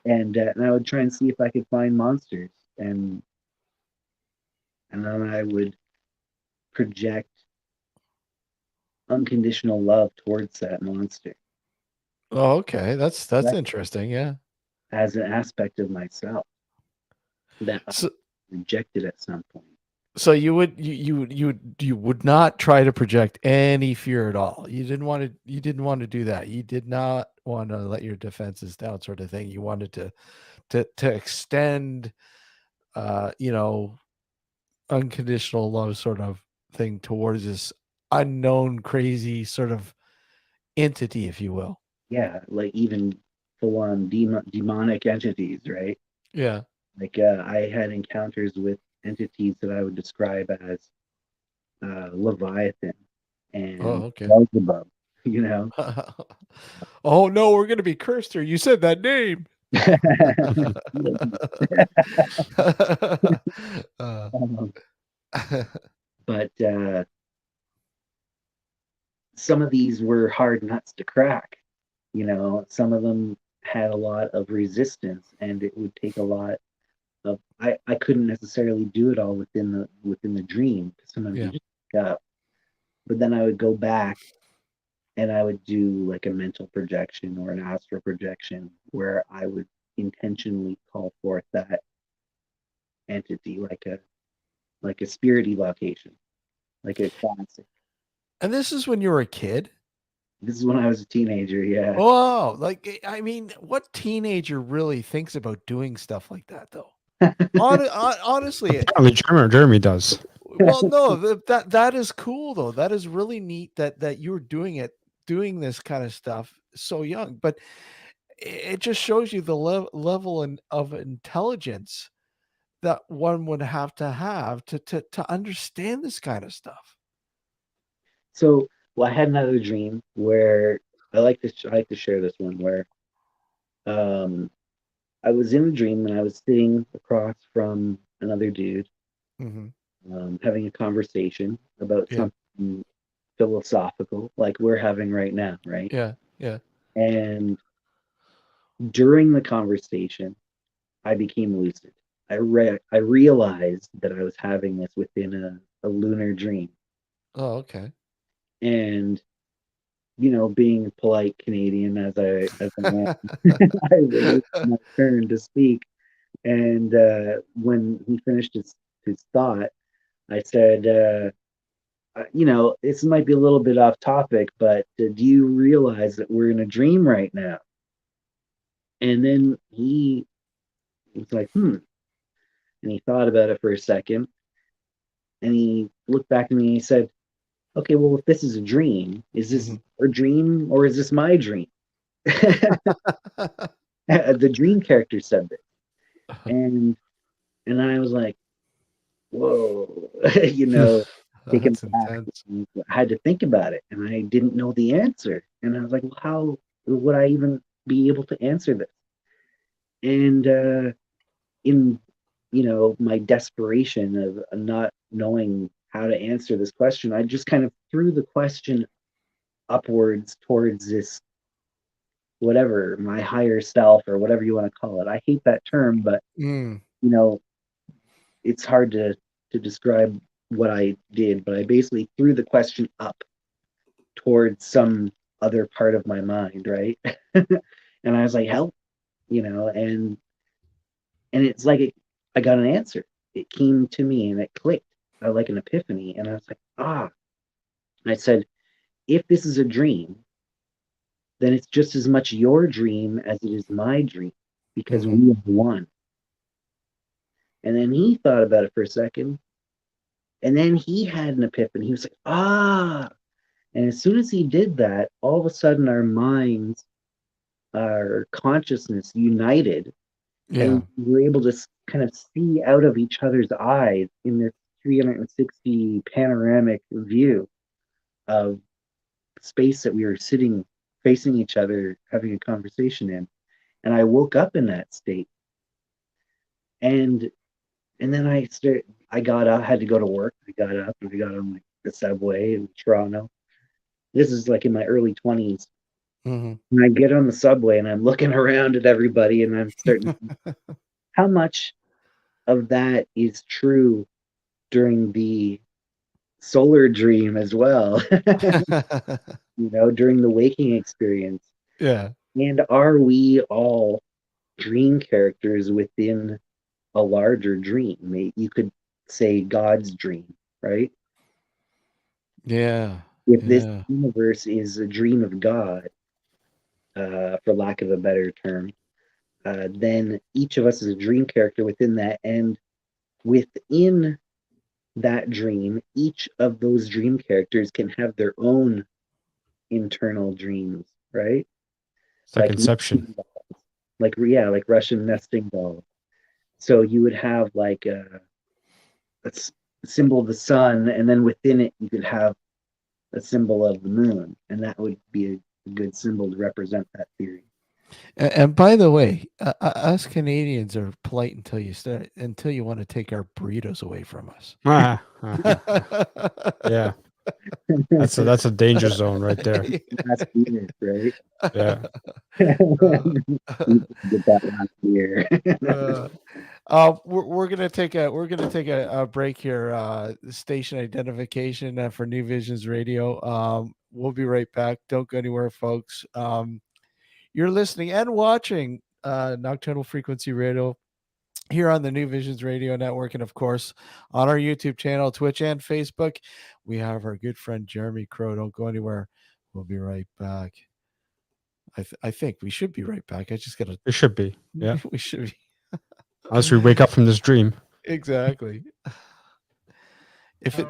And I would try and see if I could find monsters, and then I would project unconditional love towards that monster Oh, okay. That's that, interesting. Yeah. as an aspect of myself that I So rejected at some point. so you would not try to project any fear at all. You didn't want to do that. You did not want to let your defenses down, sort of thing. You wanted to extend you know, unconditional love sort of thing towards this unknown crazy sort of entity, if you will. Yeah, like even full on demonic entities, right? Yeah. Like I had encounters with entities that I would describe as Leviathan Oh, and okay. Beelzebub, you know. Oh no, we're gonna be cursed here. You said that name. uh, Um, but some of these were hard nuts to crack. Some of them had a lot of resistance, and it would take a lot of. I couldn't necessarily do it all within the dream, because sometimes you yeah. just wake up. But then I would go back and I would do like a mental projection or an astral projection where I would intentionally call forth that entity, like a spirit evocation, like a classic. And this is when you were a kid. This is when I was a teenager. Yeah. Oh, like I mean, what teenager really thinks about doing stuff like that, though? Honestly, Apparently, Jeremy does. well, no, that is cool though. That is really neat that you're doing this kind of stuff so young. But it just shows you the level of intelligence that one would have to understand this kind of stuff. So, well, I had another dream where I like to share this one where um I was in a dream and I was sitting across from another dude, Hmm. having a conversation about Yeah, something philosophical like we're having right now, right? yeah, yeah. And during the conversation, I became lucid. I realized that I was having this within a lunar dream. Oh, okay. And being a polite Canadian as I am, I waited for my turn to speak. And when he finished his thought, I said, this might be a little bit off topic, but do you realize that we're in a dream right now? And then he was like, and he thought about it for a second, and he looked back at me and he said, okay, well, if this is a dream, is this Hmm. a dream or is this my dream? The dream character said this. And I was like, whoa, taken That's back. intense. I had to think about it, and I didn't know the answer. And I was like, well, how would I even be able to answer this? And in my desperation of not knowing how to answer this question. I just kind of threw the question upwards towards this, whatever, my higher self or whatever you want to call it. I hate that term, but Mm. you know, it's hard to describe what I did, but I basically threw the question up towards some other part of my mind, right? And I was like, help, you know, and it's like I got an answer. It came to me and it clicked, like an epiphany. And I was like, ah. And I said, if this is a dream, then it's just as much your dream as it is my dream, because we are one. And then he thought about it for a second. And then he had an epiphany. He was like, ah. And as soon as he did that, all of a sudden our minds, our consciousness united. Yeah. And we were able to kind of see out of each other's eyes in this 360 panoramic view of space that we were sitting facing each other, having a conversation in. And I woke up in that state. And then I got up, had to go to work. I got up and I got on the subway in Toronto. This is like in my early 20s. And I get on the subway and I'm looking around at everybody and I'm starting to think, how much of that is true during the solar dream as well, you know, during the waking experience. Yeah. And are we all dream characters within a larger dream? You could say God's dream, right? Yeah. If this universe is a dream of God, for lack of a better term, then each of us is a dream character within that. And within that dream, each of those dream characters can have their own internal dreams, right? It's like Inception. Like Russian nesting dolls. So you would have like a symbol of the sun, and then within it you could have a symbol of the moon, and that would be a good symbol to represent that theory. And by the way, us Canadians are polite until you want to take our burritos away from us. Yeah, that's a danger zone right there. That's Venus, right? Yeah. Get that last year. We're gonna take a break here. Station identification for New Visions Radio. We'll be right back. Don't go anywhere, folks. You're listening and watching Nocturnal Frequency Radio here on the New Visions Radio Network, and of course on our YouTube channel, Twitch, and Facebook. We have our good friend Jeremy Crow. Don't go anywhere. We'll be right back. I think we should be right back. I just gotta. It should be. Yeah. We should be. Unless we wake up from this dream. Exactly. If it.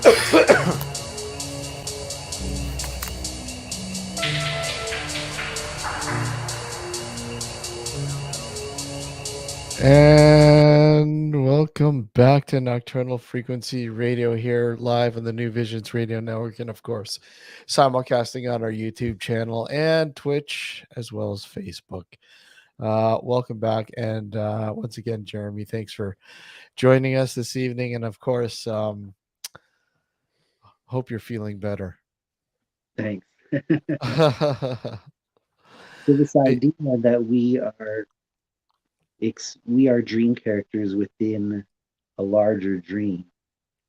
And welcome back to Nocturnal Frequency Radio here live on the New Visions Radio Network, and of course simulcasting on our YouTube channel and Twitch as well as Facebook. Welcome back, and once again, Jeremy, thanks for joining us this evening, and of course hope you're feeling better. Thanks. So this idea that we are dream characters within a larger dream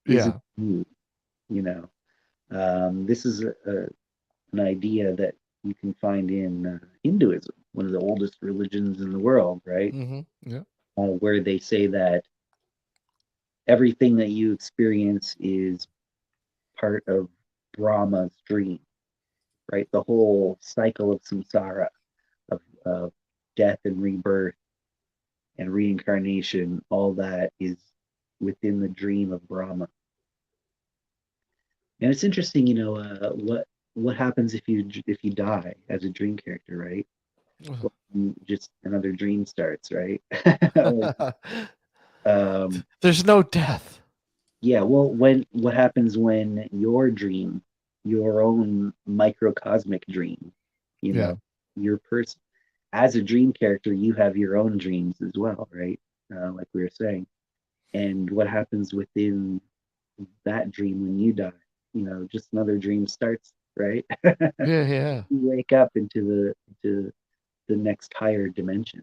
isn't new, you know. This is an idea that you can find in Hinduism, one of the oldest religions in the world, right? Yeah. Where they say that everything that you experience is part of Brahma's dream, right? The whole cycle of samsara, of death and rebirth and reincarnation, all that is within the dream of Brahma. And it's interesting, you know, what happens if you die as a dream character, right? Well, just another dream starts, right? There's no death. Yeah, well, what happens when your dream, your own microcosmic dream, you know, your person, as a dream character, you have your own dreams as well, right? Like we were saying. And what happens within that dream when you die? You know, just another dream starts, right? Yeah. You wake up into the next higher dimension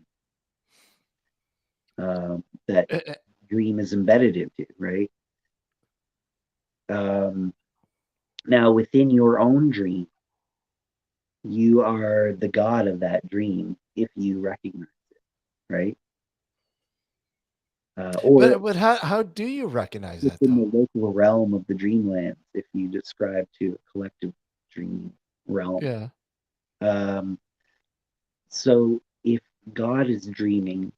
that dream is embedded into, right? Now, within your own dream, you are the god of that dream if you recognize it, right? But how do you recognize that, within though? the local realm of the dreamlands, if you describe to a collective dream realm. Yeah. So if God is dreaming,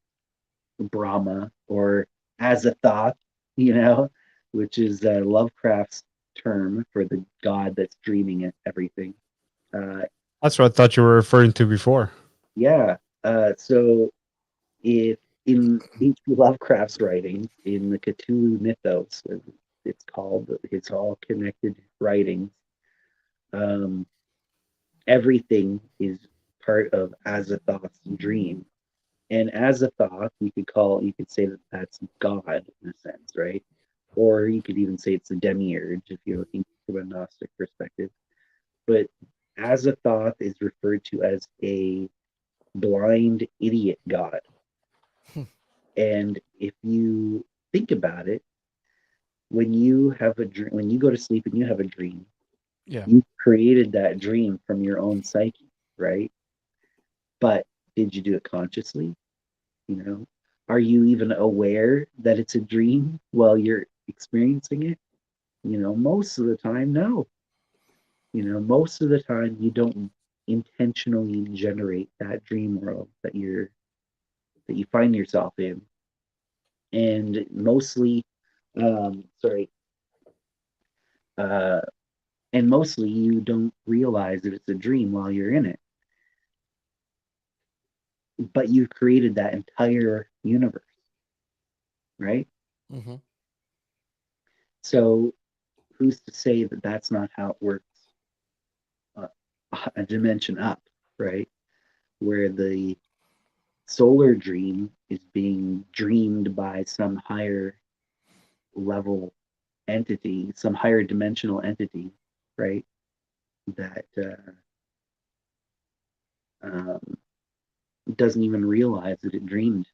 Brahma, or as a thought, you know, which is Lovecraft's term for the god that's dreaming at everything. That's what I thought you were referring to before. Yeah. So if in H.P. Lovecraft's writings, in the Cthulhu mythos, it's called, it's all connected writings. Everything is part of Azathoth's dream. And Azathoth, you could say that that's God in a sense, right? Or you could even say it's a demiurge if you're looking from a Gnostic perspective. But Azathoth is referred to as a blind idiot god. And if you think about it, when you have a dream, when you go to sleep and you have a dream, you created that dream from your own psyche, right? But did you do it consciously? You know, are you even aware that it's a dream while you're experiencing it? You know, most of the time, no. You know, most of the time you don't intentionally generate that dream world that you find yourself in. And mostly, and mostly you don't realize that it's a dream while you're in it. But you've created that entire universe, right? Mm-hmm. So who's to say that that's not how it works a dimension up, right? Where the solar dream is being dreamed by some higher level entity, some higher dimensional entity, right? That doesn't even realize that it dreamed.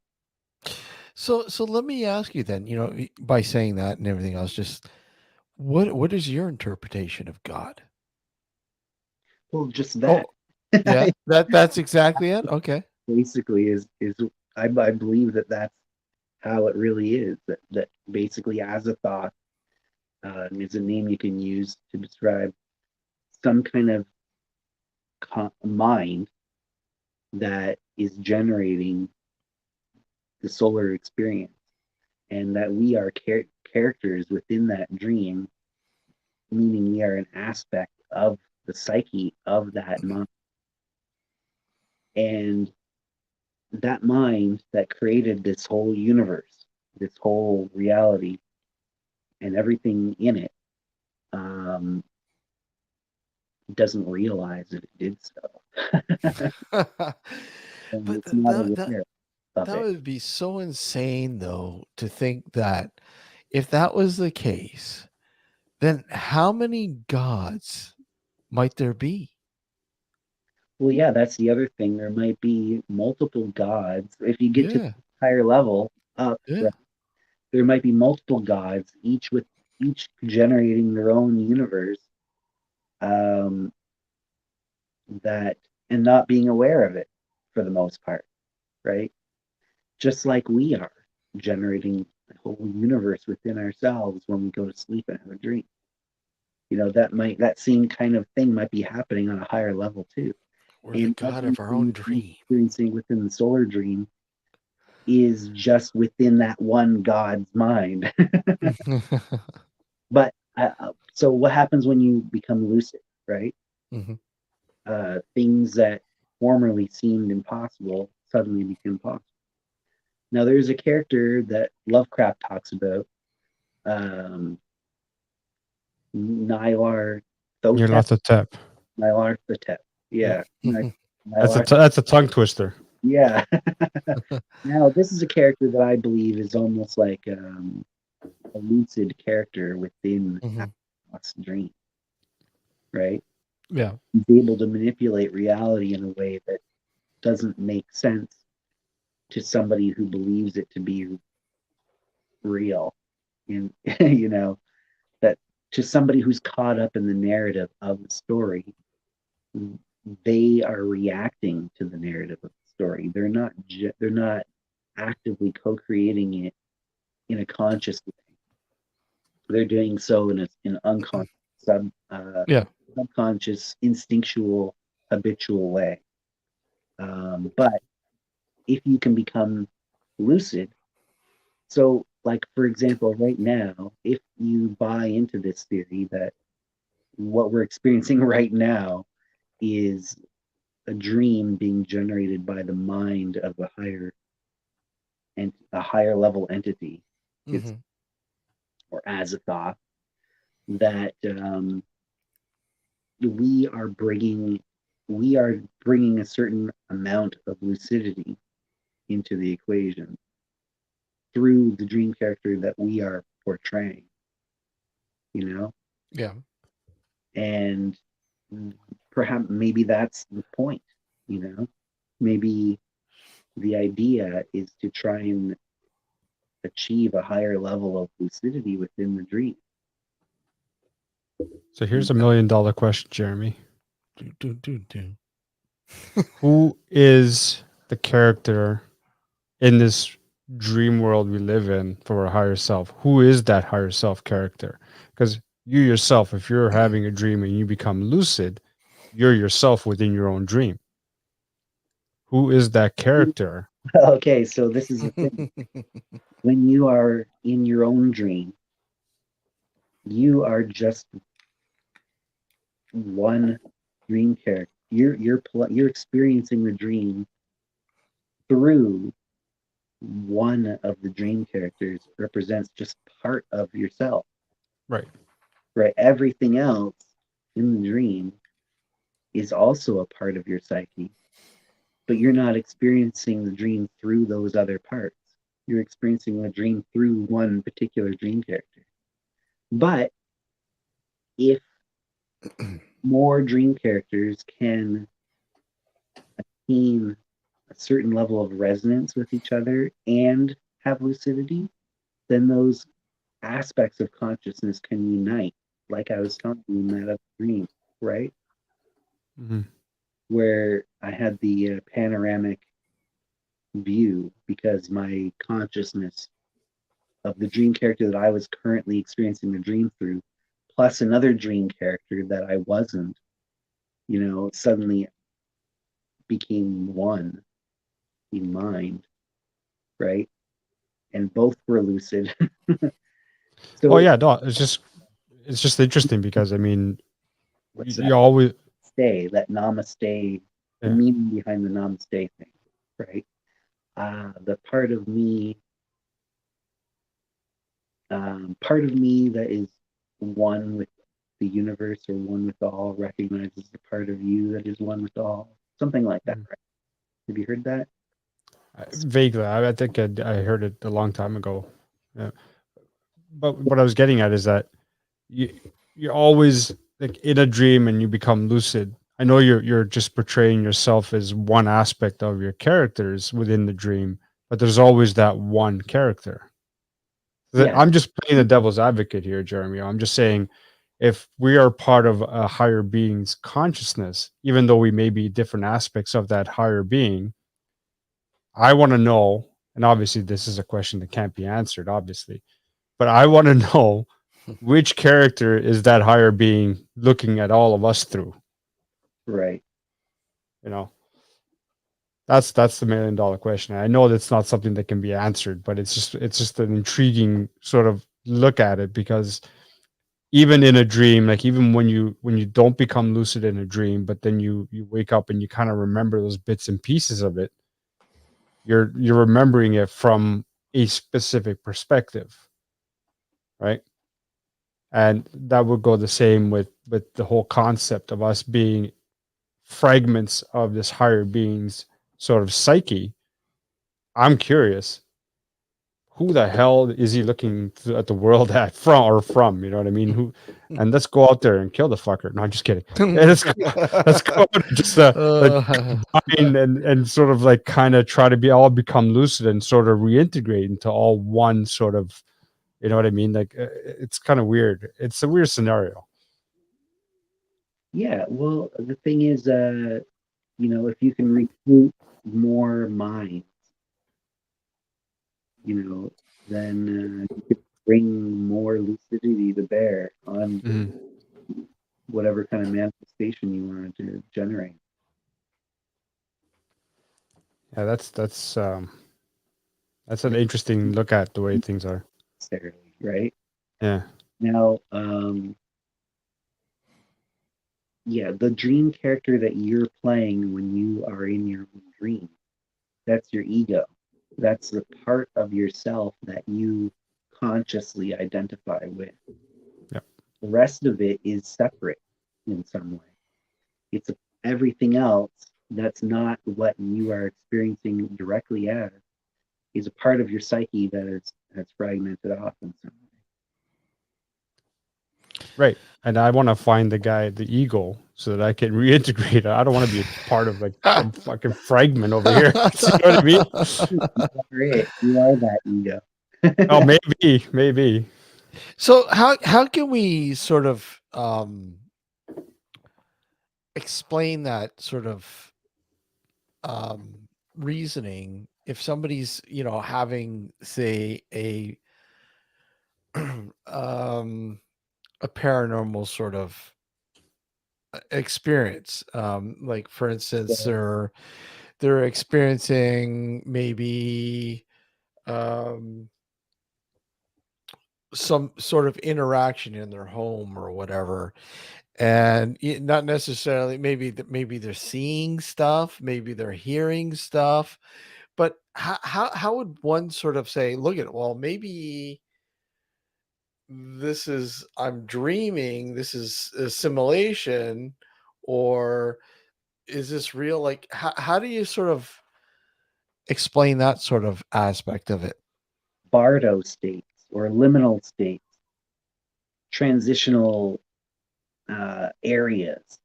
So let me ask you then, you know, by saying that and everything else, just what is your interpretation of God? Well, just that. Yeah, that's exactly it. Okay. Basically, is I believe that that's how it really is. That basically, Azathoth is a name you can use to describe some kind of mind that is generating the solar experience, and that we are characters within that dream meaning we are an aspect of the psyche of that mind. And that mind that created this whole universe, this whole reality, and everything in it, doesn't realize that it did so. And But it's not aware of that it. would be so insane, though, to think that if that was the case, then how many gods might there be? Well, yeah, that's the other thing. There might be multiple gods. If you get to Yeah, the higher level up, yeah. right, there might be multiple gods, each generating their own universe, um, that and not being aware of it for the most part, right? Just like we are generating a whole universe within ourselves when we go to sleep and have a dream. That same kind of thing might be happening on a higher level too. We're the And god of our everything own that we're dream. experiencing within the solar dream is just within that one God's mind. But so what happens when you become lucid, right? Mhm. Things that formerly seemed impossible suddenly become possible. Now, there's a character that Lovecraft talks about, um, Nylar Thotep. Nyarlathotep. Nylar Thotep. Yeah. Nylar. That's a tongue twister. Yeah. Now, this is a character that I believe is almost like a lucid character within Mhm. Atlas' dream, right? Yeah. He's able to manipulate reality in a way that doesn't make sense to somebody who believes it to be real. And, that to somebody who's caught up in the narrative of the story, they are reacting to the narrative of the story. They're not actively co-creating it in a conscious way. They're doing so in an unconscious, Yeah. subconscious, instinctual, habitual way. But if you can become lucid, so like for example, right now, if you buy into this theory that what we're experiencing right now is a dream being generated by the mind of a higher level entity, it's Mhm. or as a thought that we are bringing a certain amount of lucidity into the equation through the dream character that we are portraying, you know Yeah. and perhaps maybe that's the point, maybe the idea is to try and achieve a higher level of lucidity within the dream. So here's $1 million question, Jeremy. Do. Who is the character in this dream world we live in for a higher self? Who is that higher self character? Because you yourself, if you're having a dream and you become lucid, you're yourself within your own dream. Who is that character? Okay, so this is the thing. When you are in your own dream, you are just one dream character. You're experiencing the dream through one of the dream characters represents just part of yourself. Right. Right? Everything else in the dream is also a part of your psyche, but you're not experiencing the dream through those other parts. You're experiencing the dream through one particular dream character. But if more dream characters can attain a certain level of resonance with each other and have lucidity, then those aspects of consciousness can unite, like I was telling you in that other dream, right? Mm-hmm. Where I had the panoramic view because my consciousness of the dream character that I was currently experiencing the dream through, plus another dream character that I wasn't, suddenly became one in mind, right? And both were lucid. Oh So yeah, no, it's just it's just interesting because I mean, What's you that? always That namaste, the Yeah. meaning behind the namaste thing, right? The part of me that is one with the universe or one with all recognizes the part of you that is one with all. Something like that, right? Have you heard that? vaguely. I think I heard it a long time ago. Yeah. But what I was getting at is that you you're always like in a dream and you become lucid. I know you're just portraying yourself as one aspect of your characters within the dream, but there's always that one character. Yeah. I'm just playing the devil's advocate here, Jeremy. I'm just saying if we are part of a higher being's consciousness, even though we may be different aspects of that higher being, I want to know, and obviously this is a question that can't be answered, obviously, but I want to know which character is that higher being looking at all of us through. Right. You know, that's the $1 million question. I know that's not something that can be answered, but it's just an intriguing sort of look at it because even in a dream, like even when you don't become lucid in a dream, but then you wake up and you kind of remember those bits and pieces of it, you're remembering it from a specific perspective, right? And that would go the same with the whole concept of us being fragments of this higher being's sort of psyche. I'm curious, who the hell is he looking at the world at from? You know what I mean? Who? And let's go out there and kill the fucker. No, I'm just kidding. Hey, let's go out and just combine and sort of like kind of try to all become lucid and sort of reintegrate into all one sort of, you know what I mean? Like it's kind of weird. It's a weird scenario. Yeah. Well, the thing is, if you can recruit more minds, then you could bring more lucidity to bear on whatever kind of manifestation you wanted to generate. Yeah, that's an interesting look at the way things are. Necessarily, right? Yeah. Now, the dream character that you're playing when you are in your own dream, that's your ego. That's the part of yourself that you consciously identify with. Yep. The rest of it is separate in some way. It's everything else that's not what you are experiencing directly as is a part of your psyche that's fragmented off in some way. Right. And I want to find the ego, so that I can reintegrate it. I don't want to be a part of like some fucking fragment over here. You know what I mean? You are that ego. Oh, maybe. So how can we sort of explain that sort of reasoning if somebody's having, say, a a paranormal sort of experience, like for instance they're experiencing maybe some sort of interaction in their home or whatever, and not necessarily, maybe they're seeing stuff, maybe they're hearing stuff, but how would one sort of say, look at, well, maybe I'm dreaming, this is a simulation, or is this real? Like how do you sort of explain that sort of aspect of it? Bardo states or liminal states, transitional areas.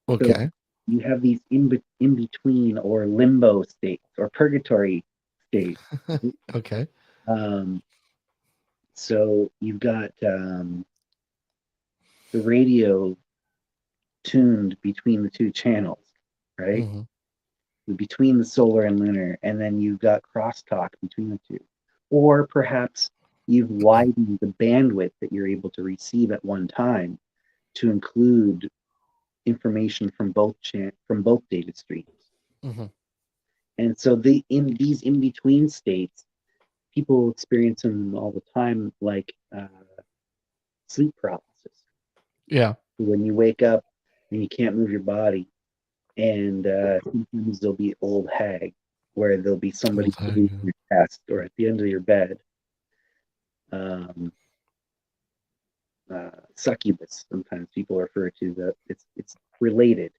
Okay. So you have these in between or limbo states or purgatory states. Okay. So you've got the radio tuned between the two channels, right? Between the solar and lunar, and then you've got crosstalk between the two. Or perhaps you've widened the bandwidth that you're able to receive at one time to include information from both data streams. And so in these in-between states, people experience them all the time, like sleep paralysis, Yeah. When you wake up and you can't move your body, and sometimes there'll be old hag, where there'll be somebody Old hag, sitting yeah. in your chest or at the end of your bed. Succubus, sometimes people refer to that. It's related,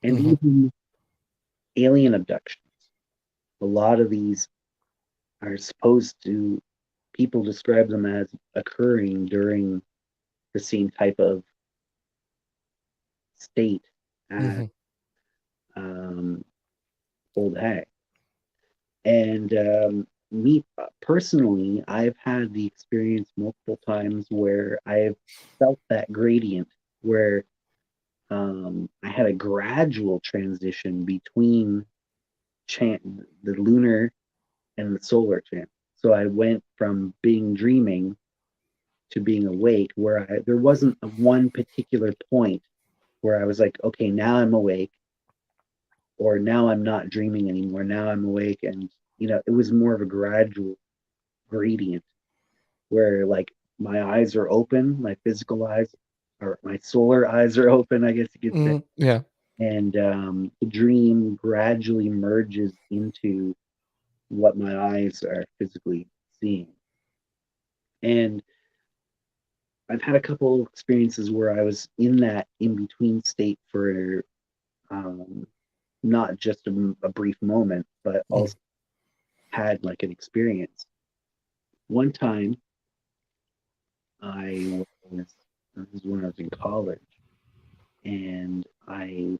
and Mhm. even alien abductions. A lot of these are supposed to, people describe them as occurring during the same type of state as Mhm. um, old hag. And me personally, I've had the experience multiple times where I've felt that gradient where I had a gradual transition between the lunar and the solar channel. So I went from being dreaming to being awake, where there wasn't a one particular point where I was like, okay, now I'm awake, or now I'm not dreaming anymore. Now I'm awake, and it was more of a gradual gradient where like my eyes are open, my physical eyes, or my solar eyes are open, I guess you could say, Yeah. and the dream gradually merges into what my eyes are physically seeing. And I've had a couple experiences where I was in that in between state for um, not just a brief moment, but also had like an experience. One time, I was this is when I was in college, and I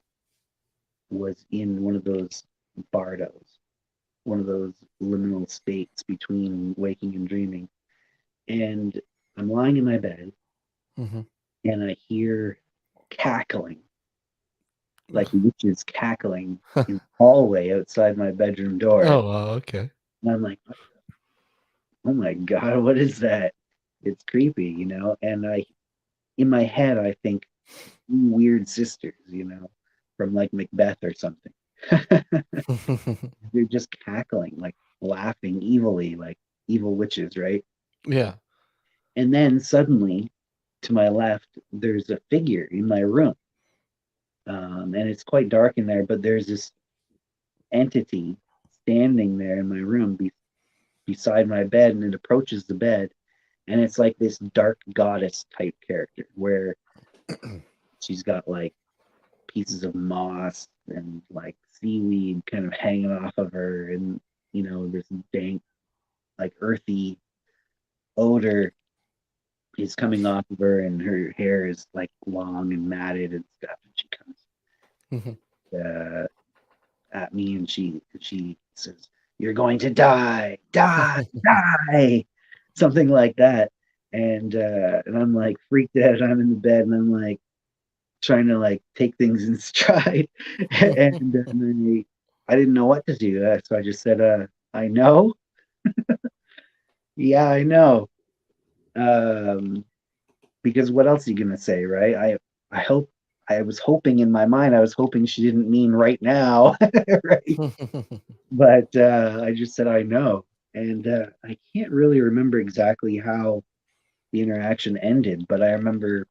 was in one of those bardos, one of those liminal states between waking and dreaming, and I'm lying in my bed, Mhm. and I hear cackling, like witches cackling in the hallway outside my bedroom door. Oh, wow, okay. And I'm like, oh my God, what is that? It's creepy. And in my head, I think weird sisters, from like Macbeth or something. They're just cackling, like laughing evilly, like evil witches, right? Yeah. And then suddenly, to my left, there's a figure in my room. And it's quite dark in there, but there's this entity standing there in my room beside my bed, and it approaches the bed, and it's like this dark goddess type character where she's got like pieces of moss and like seaweed kind of hanging off of her, and this dank, like earthy odor is coming off of her, and her hair is like long and matted and stuff, and she comes Mhm. at me, and she says, "You're going to die, die, die," something like that. And I'm like freaked out. I'm in the bed, and I'm like trying to like take things in stride, and then I didn't know what to do, so I just said, "I know, yeah, I know," um, because what else are you gonna say, right? I hope. I was hoping in my mind, I was hoping she didn't mean right now, right? But I just said I know, and I can't really remember exactly how the interaction ended, but I remember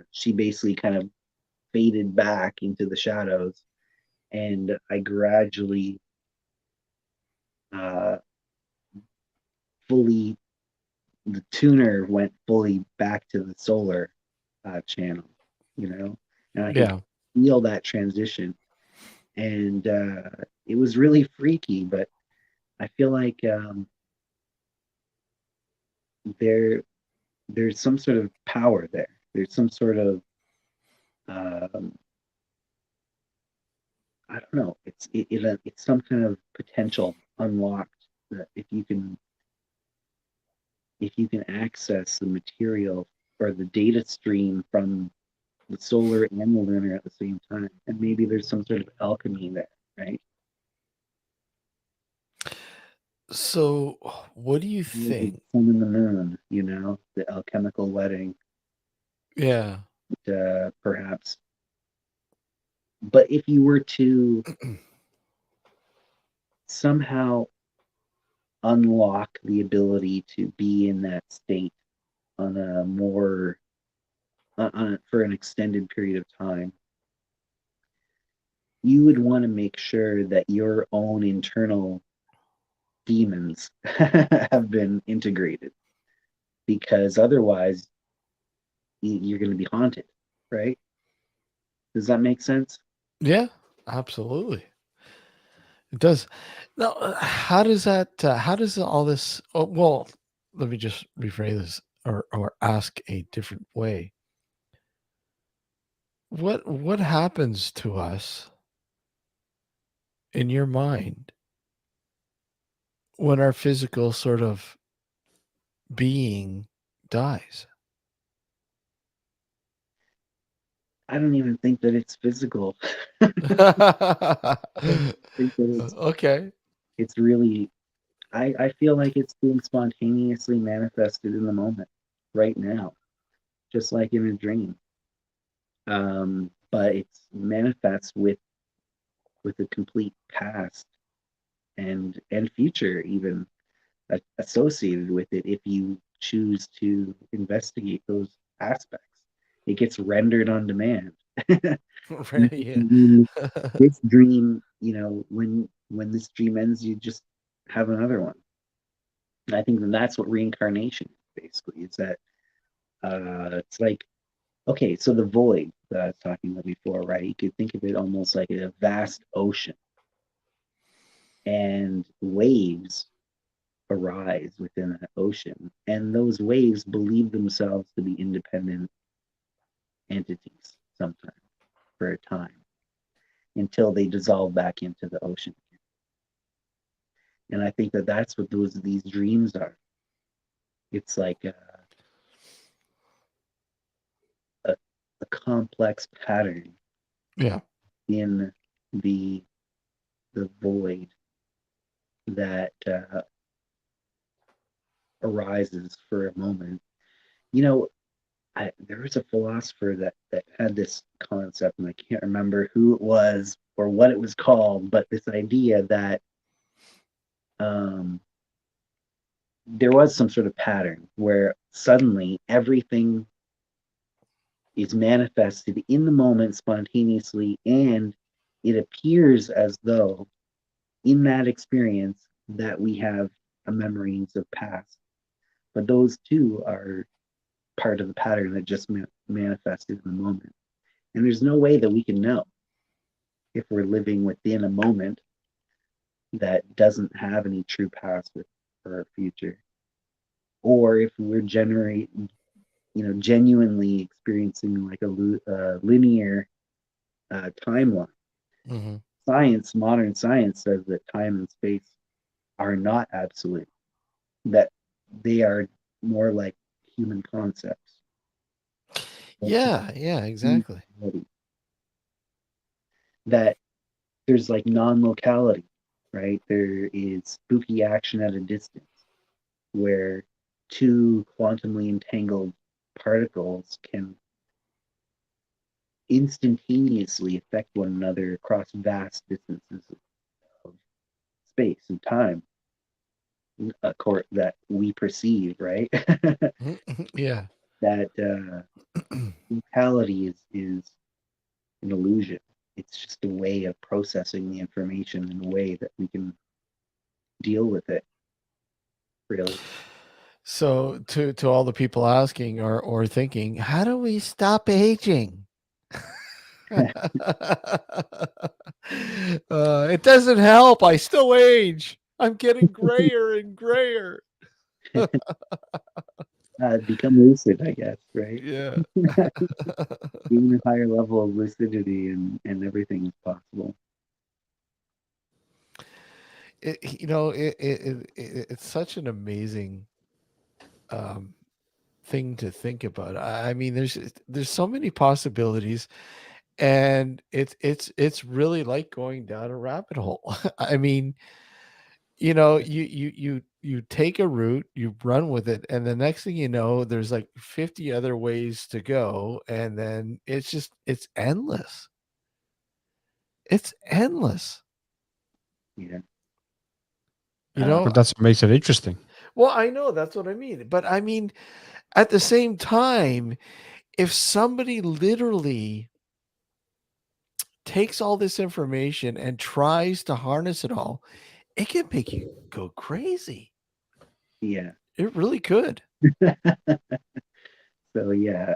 she basically kind of faded back into the shadows, and I gradually uh, fully the tuner went fully back to the solar channel, and I could Yeah. feel that transition, and it was really freaky, but I feel like there there's some sort of power there. There's some sort of um, I don't know. It's some kind of potential unlocked that if you can access the material or the data stream from the solar and the lunar at the same time, and maybe there's some sort of alchemy there, right? So, what do you Maybe the think? sun and the moon, the alchemical wedding, Yeah. perhaps. But if you were to somehow unlock the ability to be in that state on a more for an extended period of time, you would want to make sure that your own internal demons have been integrated, because otherwise you're going to be haunted, right? Does that make sense? Yeah, absolutely. It does. Now, how does that? How does all this? Oh, well, let me just rephrase this, or ask a different way. What happens to us in your mind when our physical sort of being dies? I don't even think that it's physical. I think that Okay. it's really, I feel like it's being spontaneously manifested in the moment, right now, just like in a dream. But it's manifests with a complete past and future even associated with it if you choose to investigate those aspects. It gets rendered on demand. Right. Yeah. This dream, when this dream ends, you just have another one. And I think that's what reincarnation is basically. It's that it's like, okay, so the void that I was talking about before, right? You could think of it almost like a vast ocean, and waves arise within that ocean, and those waves believe themselves to be independent entities sometimes for a time until they dissolve back into the ocean. And I think that that's what these dreams are. It's like a complex pattern Yeah. in the void that arises for a moment. There was a philosopher that had this concept, and I can't remember who it was or what it was called, but this idea that there was some sort of pattern where suddenly everything is manifested in the moment spontaneously, and it appears as though in that experience that we have a memories of past, but those two are part of the pattern that just manifested in the moment. And there's no way that we can know if we're living within a moment that doesn't have any true past or our future, or if we're genuinely experiencing like a linear timeline. Mm-hmm. Modern science says that time and space are not absolute, that they are more like human concepts. Yeah. Yeah. Exactly. That there's like non-locality, right? There is spooky action at a distance where two quantumly entangled particles can instantaneously affect one another across vast distances of space and time, that we perceive, right? Yeah. That locality is an illusion. It's just a way of processing the information in a way that we can deal with it, really. So to all the people asking or thinking, how do we stop aging? It doesn't help. I still age. I'm getting grayer and grayer. Become lucid, I guess, right? Yeah. Even a higher level of lucidity and everything is possible. It's such an amazing thing to think about. I mean, there's so many possibilities, and it's really like going down a rabbit hole. I mean, you take a route, you run with it, and the next thing you know, there's like 50 other ways to go, and then it's endless. It's endless. Yeah. You know, But that's what makes it interesting. well, I know that's what I mean, but I mean, at the same time, if somebody literally takes all this information and tries to harness it all, it can make you go crazy. Yeah. It really could. So yeah,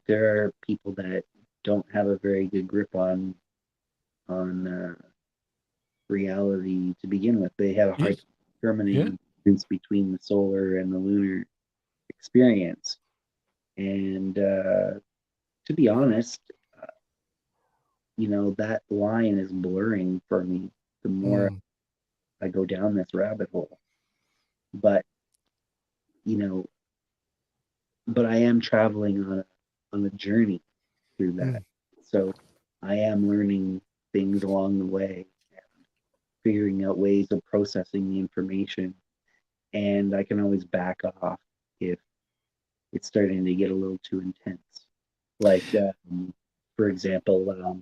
there are people that don't have a very good grip on reality to begin with. They have a hard Yes. time determining the difference between the solar and the lunar experience. And to be honest, that line is blurring for me the more I go down this rabbit hole. But but I am traveling on a journey through that. So I am learning things along the way and figuring out ways of processing the information. And I can always back off if it's starting to get a little too intense. Like, for example,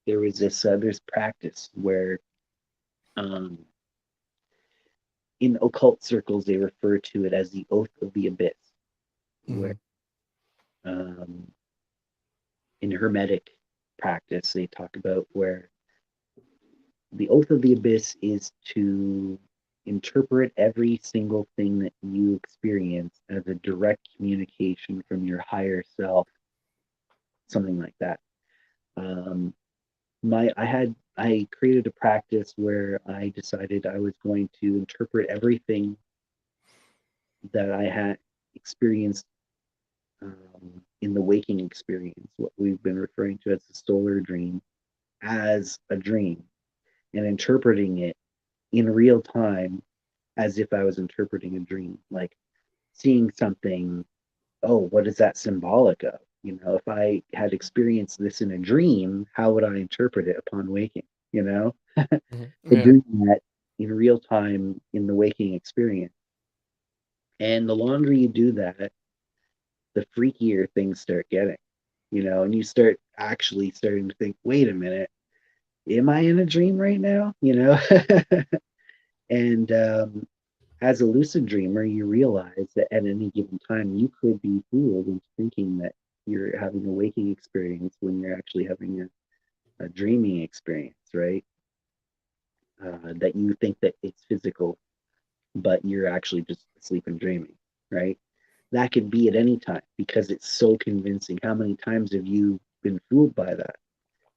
there was there's practice where in occult circles they refer to it as the oath of the abyss, where in Hermetic practice they talk about where the oath of the abyss is to interpret every single thing that you experience as a direct communication from your higher self, something like that. I created a practice where I decided I was going to interpret everything that I had experienced in the waking experience, what we've been referring to as the solar dream, as a dream, and interpreting it in real time as if I was interpreting a dream, like seeing something. Oh, what is that symbolic of? If I had experienced this in a dream, how would I interpret it upon waking? So doing that in real time in the waking experience. And the longer you do that, the freakier things start getting, and you start actually starting to think, wait a minute, am I in a dream right now? And as a lucid dreamer, you realize that at any given time you could be fooled into thinking that you're having a waking experience when you're actually having a dreaming experience, right? That you think that it's physical, but you're actually just asleep and dreaming, right? That could be at any time because it's so convincing. How many times have you been fooled by that?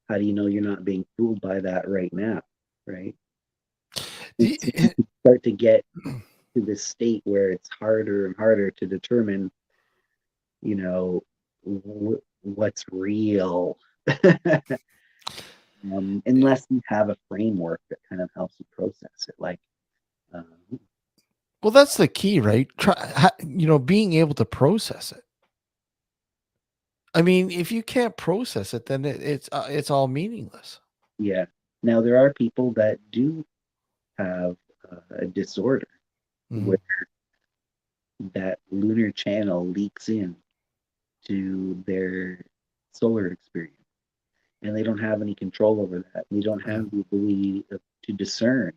How do you know you're not being fooled by that right now, right? You start to get to this state where it's harder and harder to determine, what's real, unless you have a framework that kind of helps you process it. Like, well, that's the key, right? Being able to process it. I mean, if you can't process it, then it's all meaningless. Yeah. Now there are people that do have a disorder where that lunar channel leaks in to their solar experience, and they don't have any control over that. They don't have the ability to discern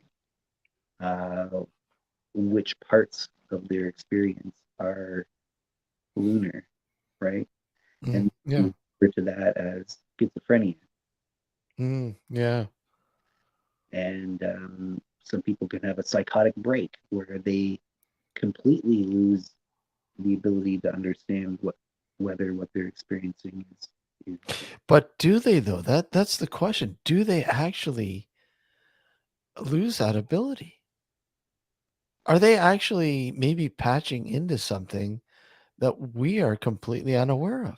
which parts of their experience are lunar, right? And we refer to that as schizophrenia. Yeah. And some people can have a psychotic break where they completely lose the ability to understand whether what they're experiencing is. But do they though? That's the question. Do they actually lose that ability? Are they actually maybe patching into something that we are completely unaware of?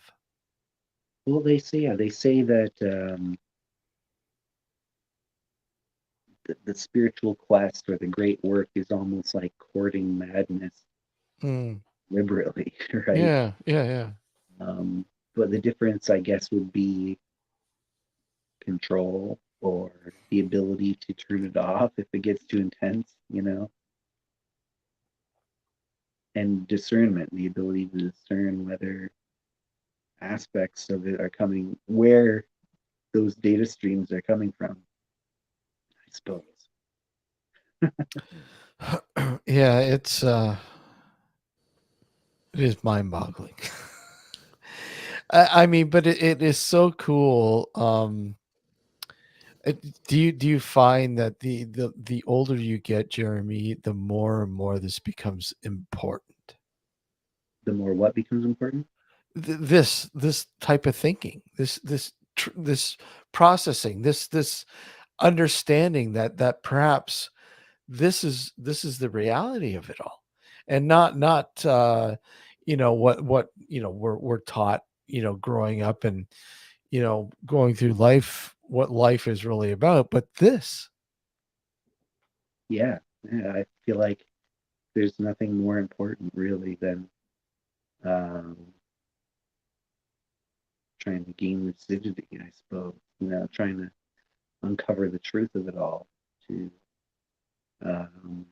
Well, they say that the spiritual quest or the great work is almost like courting madness deliberately, right? Yeah. But the difference, I guess, would be control or the ability to turn it off if it gets too intense, and discernment, the ability to discern whether aspects of it are coming, where those data streams are coming from, I suppose. Yeah, it is mind-boggling. I mean, but it is so cool. Do you find that the older you get, Jeremy, the more and more this becomes important? The more what becomes important? This type of thinking, this processing, this understanding that perhaps this is the reality of it all, and not what we're taught, growing up, and going through life, what life is really about, but this. Yeah, yeah. I feel like there's nothing more important really than um, trying to gain lucidity, I suppose. Trying to uncover the truth of it all, to um,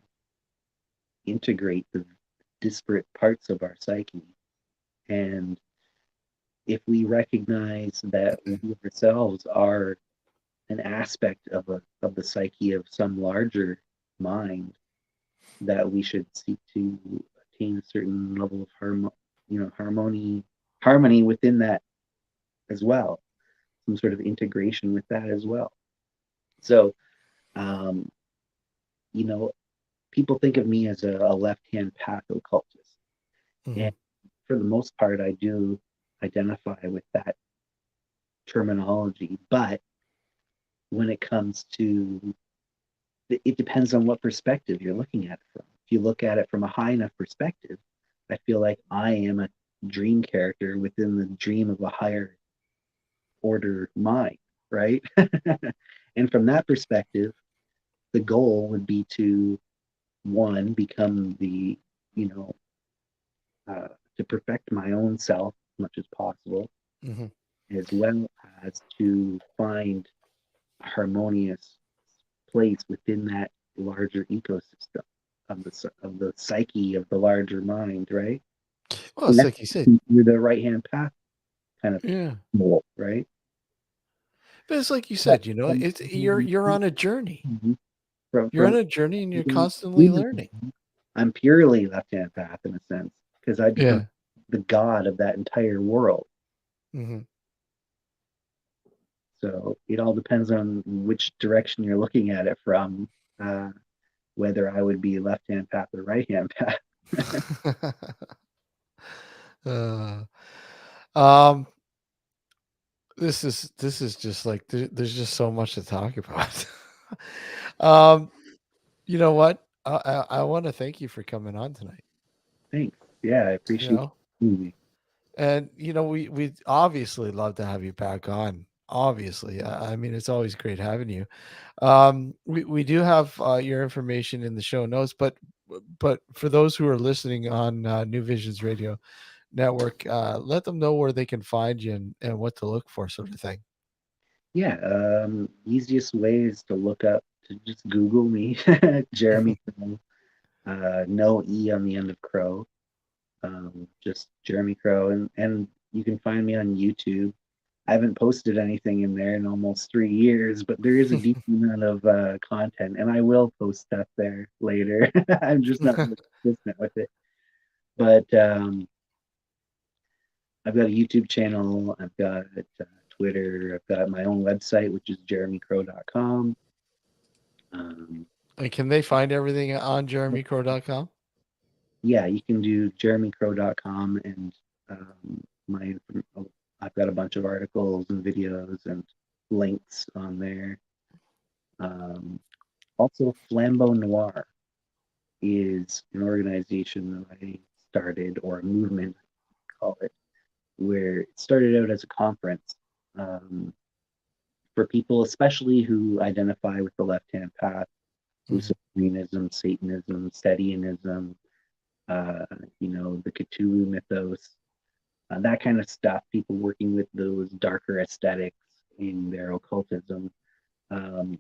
integrate the disparate parts of our psyche. And if we recognize that we ourselves are an aspect of the psyche of some larger mind, that we should seek to attain a certain level of harmony within that as well, some sort of integration with that as well. So, um, you know, people think of me as a left-hand path occultist, Mhm. and for the most part, I do identify with that terminology. But when it comes to it depends on what perspective you're looking at it from. If you look at it from a high enough perspective, I feel like I am a dream character within the dream of a higher order mind, right? And from that perspective, the goal would be to, one, become you know, to perfect my own self as much as possible, Mhm. as well as to find a harmonious place within that larger ecosystem of the psyche of the larger mind, right? Well, And it's that's like you said. through the right hand path kind of Yeah, mold, right? but it's like you But said, it's you're on a journey. Mhm. from You're on from a journey, and you're from constantly learning. I'm purely left hand path in a sense, because I become Yeah. the god of that entire world. Mhm. So it all depends on which direction you're looking at it from, uh, whether I would be left hand path or right hand path. Uh, um, this is just like there's just so much to talk about. um, you know what? I want to thank you for coming on tonight. Thanks. Yeah, I You appreciate know, you. and we obviously love to have you back on. Obviously, I mean, it's always great having you. We do have your information in the show notes, but for those who are listening on New Visions Radio Network, let them know where they can find you, and what to look for, sort of thing. Yeah, easiest way is to look up, to just Google me, Jeremy Crow, no E on the end of Crow, just Jeremy Crow, and you can find me on YouTube. I haven't posted anything in there in almost 3 years, but there is a decent amount of content, and I will post stuff there later. I'm just not really consistent with it. But I've got a YouTube channel, I've got Twitter, I've got my own website, which is jeremycrow.com. Um, And can they find everything on jeremycrow.com? yeah, you can do jeremycrow.com, and my I've got a bunch of articles and videos and links on there. Um, Also, Flambeau Noir is an organization that I started, or a movement, call it, where it started out as a conference um, for people, especially who identify with the left-hand path, Mhm. Luciferianism, Satanism, Setianism, the Cthulhu mythos, that kind of stuff. People working with those darker aesthetics in their occultism, um,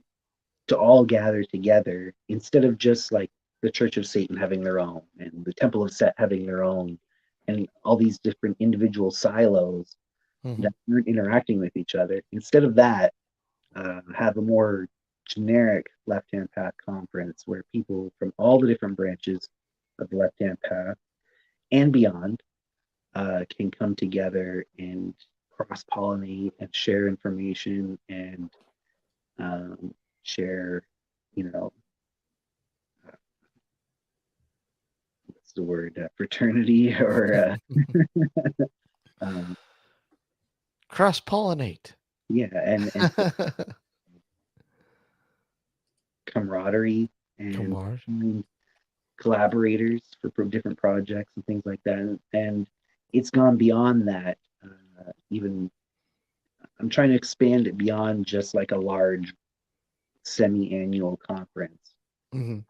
to all gather together instead of just like the Church of Satan having their own and the Temple of Set having their own, and all these different individual silos Mhm. that aren't interacting with each other. Instead of that, have a more generic left hand path conference where people from all the different branches of the left hand path and beyond can come together and cross-pollinate and share information and share, what's the word, fraternity or um, Cross pollinate. yeah, and camaraderie and collaborators for different projects and things like that. And it's gone beyond that. Even I'm trying to expand it beyond just like a large semi-annual conference to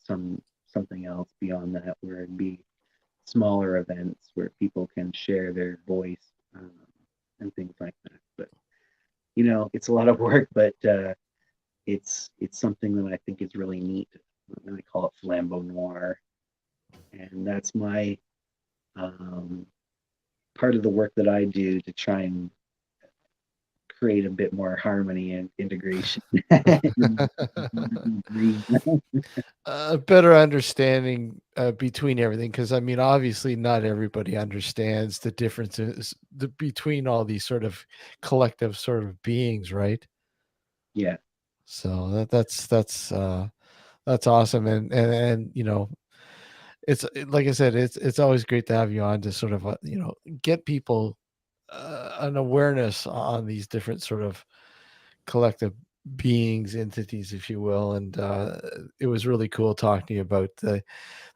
something else beyond that, where it'd be smaller events where people can share their voice and things like that. But it's a lot of work, but it's something that I think is really neat. I call it flambeau noir, and that's my part of the work that I do to try and create a bit more harmony and integration. A better understanding between everything, because I mean, obviously not everybody understands the differences between all these sort of collective sort of beings, right? Yeah. So that's awesome. And it's like I said, it's always great to have you on to sort of get people an awareness on these different sort of collective beings, entities, if you will. And it was really cool talking to you about the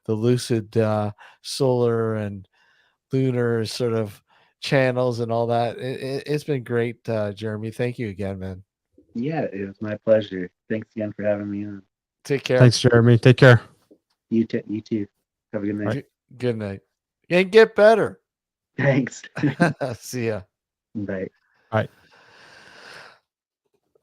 lucid solar and lunar sort of channels and all that. It's been great, Jeremy. Thank you again, man. Yeah, it was my pleasure. Thanks again for having me on. Take care. Thanks, Jeremy. Take care. You too. Have a good night. Good night. And get better. Thanks. See ya. Bye. Bye.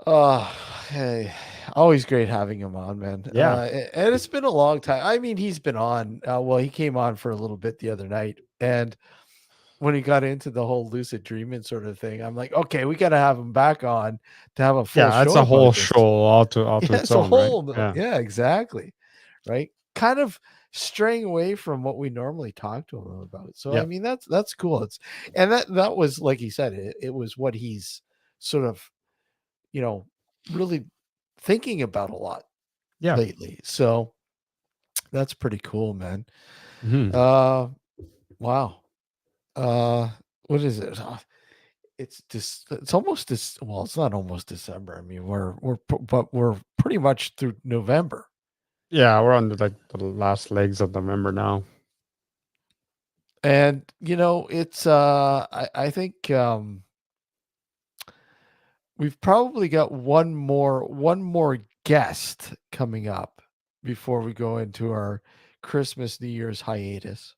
Oh, hey, always great having him on, man. Yeah. And it's been a long time. I mean, he's been on. Well, he came on for a little bit the other night, and when he got into the whole lucid dreaming sort of thing, I'm like, okay, we got to have him back on to have a full show. Yeah, it's a whole about this. show all to its It's a own, whole, right? yeah, exactly, right. Kind of straying away from what we normally talk to him about. So Yeah. I mean, that's cool. And that was, like he said, it was what he's sort of, really thinking about a lot lately. So that's pretty cool, man. Wow. What is it? It's almost this. Well, it's not almost December. I mean, but we're pretty much through November. Yeah, we're on the last legs of November now. And it's I think we've probably got one more guest coming up before we go into our Christmas New Year's hiatus.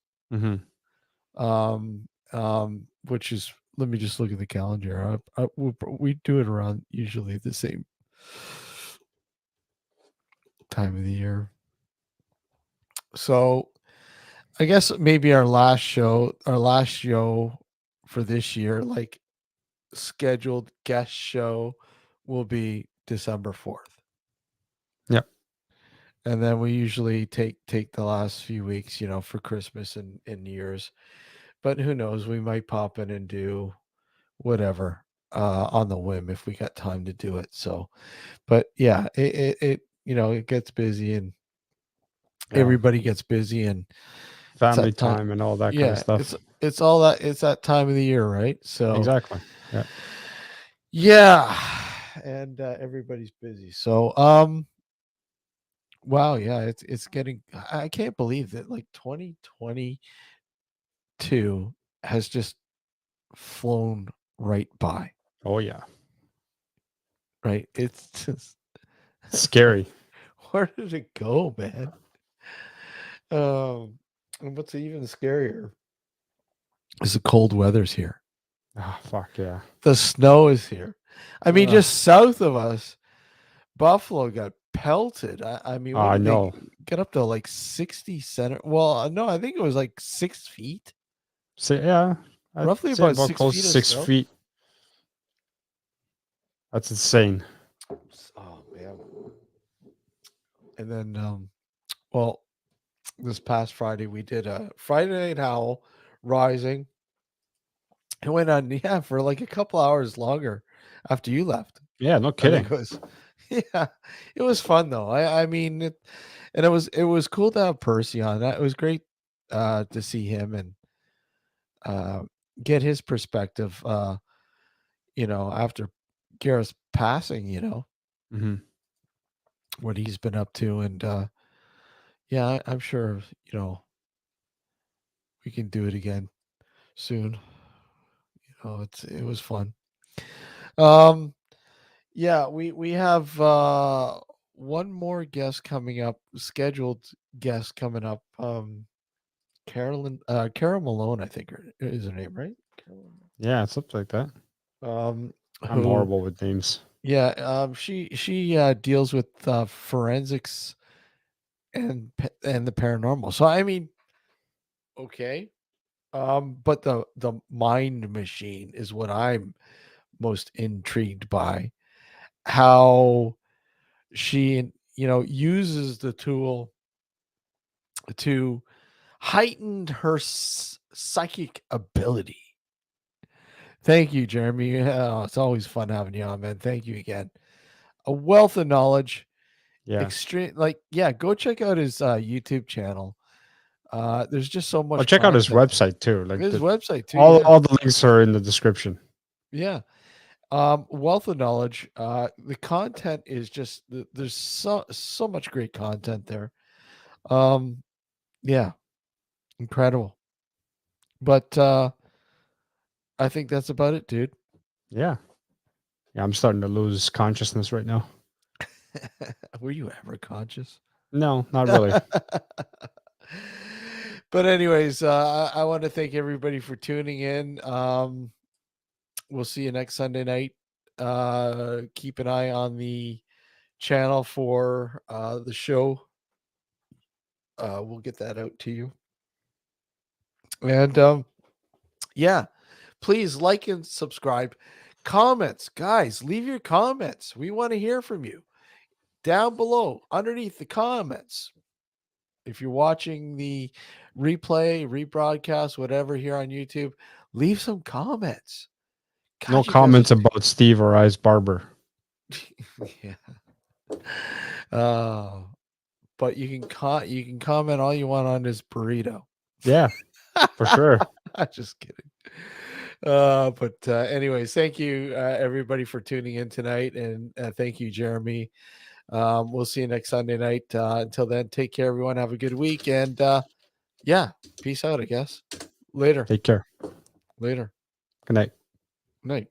Which is, let me just look at the calendar. We do it around usually the same time of the year. So I guess maybe our last show for this year, like scheduled guest show, will be December 4th. Yep. And then we usually take the last few weeks, for Christmas and New Year's. But who knows? We might pop in and do whatever on the whim if we got time to do it. So, but yeah, it gets busy and everybody gets busy and family time and all that kind of stuff. It's all that. It's that time of the year, right? So exactly. Yeah, and everybody's busy. So wow, yeah, it's getting. I can't believe that like 2022 has just flown right by. Oh yeah. Right. It's just scary. Where did it go, man? And what's even scarier is the cold weather's here. Oh, fuck yeah. The snow is here. I mean, just south of us, Buffalo got pelted. I mean, what did they get up to, like 60 centimeters? Well, no, I think it was like 6 feet. So yeah, roughly about 6 close feet. 6 feet. That's insane. Oh man. And then, well, this past Friday we did a Friday Night Howl Rising, It went on, yeah, for like a couple hours longer after you left. Yeah, no I kidding. think it was, yeah, it was fun though. I mean, and it was cool to have Percy on. That it was great to see him and uh, get his perspective. After Gareth's passing, Hmm. what he's been up to, and yeah, I'm sure we can do it again soon. It was fun. Um, yeah, we have one more guest coming up, scheduled guest coming up. Carol Malone, I think is her name, right? Carol Yeah, something like that. Malone. I'm Who? horrible with names. Yeah, she deals with forensics and the paranormal. So I mean, okay. But the mind machine is what I'm most intrigued by. How she, uses the tool to heighten her psychic ability. Thank you, Jeremy. Oh, it's always fun having you on, man. Thank you again. A wealth of knowledge. Yeah. Extreme, yeah. Go check out his YouTube channel. There's just so Well, much check out his content. website too. Like His website too. all Yeah, all the links are in the description. yeah. Wealth of knowledge. The content is just there's so much great content there. Yeah, incredible. But I think that's about it, dude. Yeah. Yeah, I'm starting to lose consciousness right now. Were you ever conscious? No, not really. But anyways, I want to thank everybody for tuning in. We'll see you next Sunday night. Keep an eye on the channel for the show. We'll get that out to you. And yeah, please like and subscribe. Comments, guys, leave your comments. We want to hear from you down below, underneath the comments. If you're watching the replay, rebroadcast, whatever here on YouTube, leave some comments. No God, you guys comments about Steve or I's barber. yeah. But you can comment all you want on this burrito. Yeah, for sure. I'm just kidding. But anyways, thank you everybody for tuning in tonight, and thank you, Jeremy. We'll see you next Sunday night. Until then, take care, everyone. Have a good week, and yeah, peace out. I guess later. Take care. Later. Good night. Night.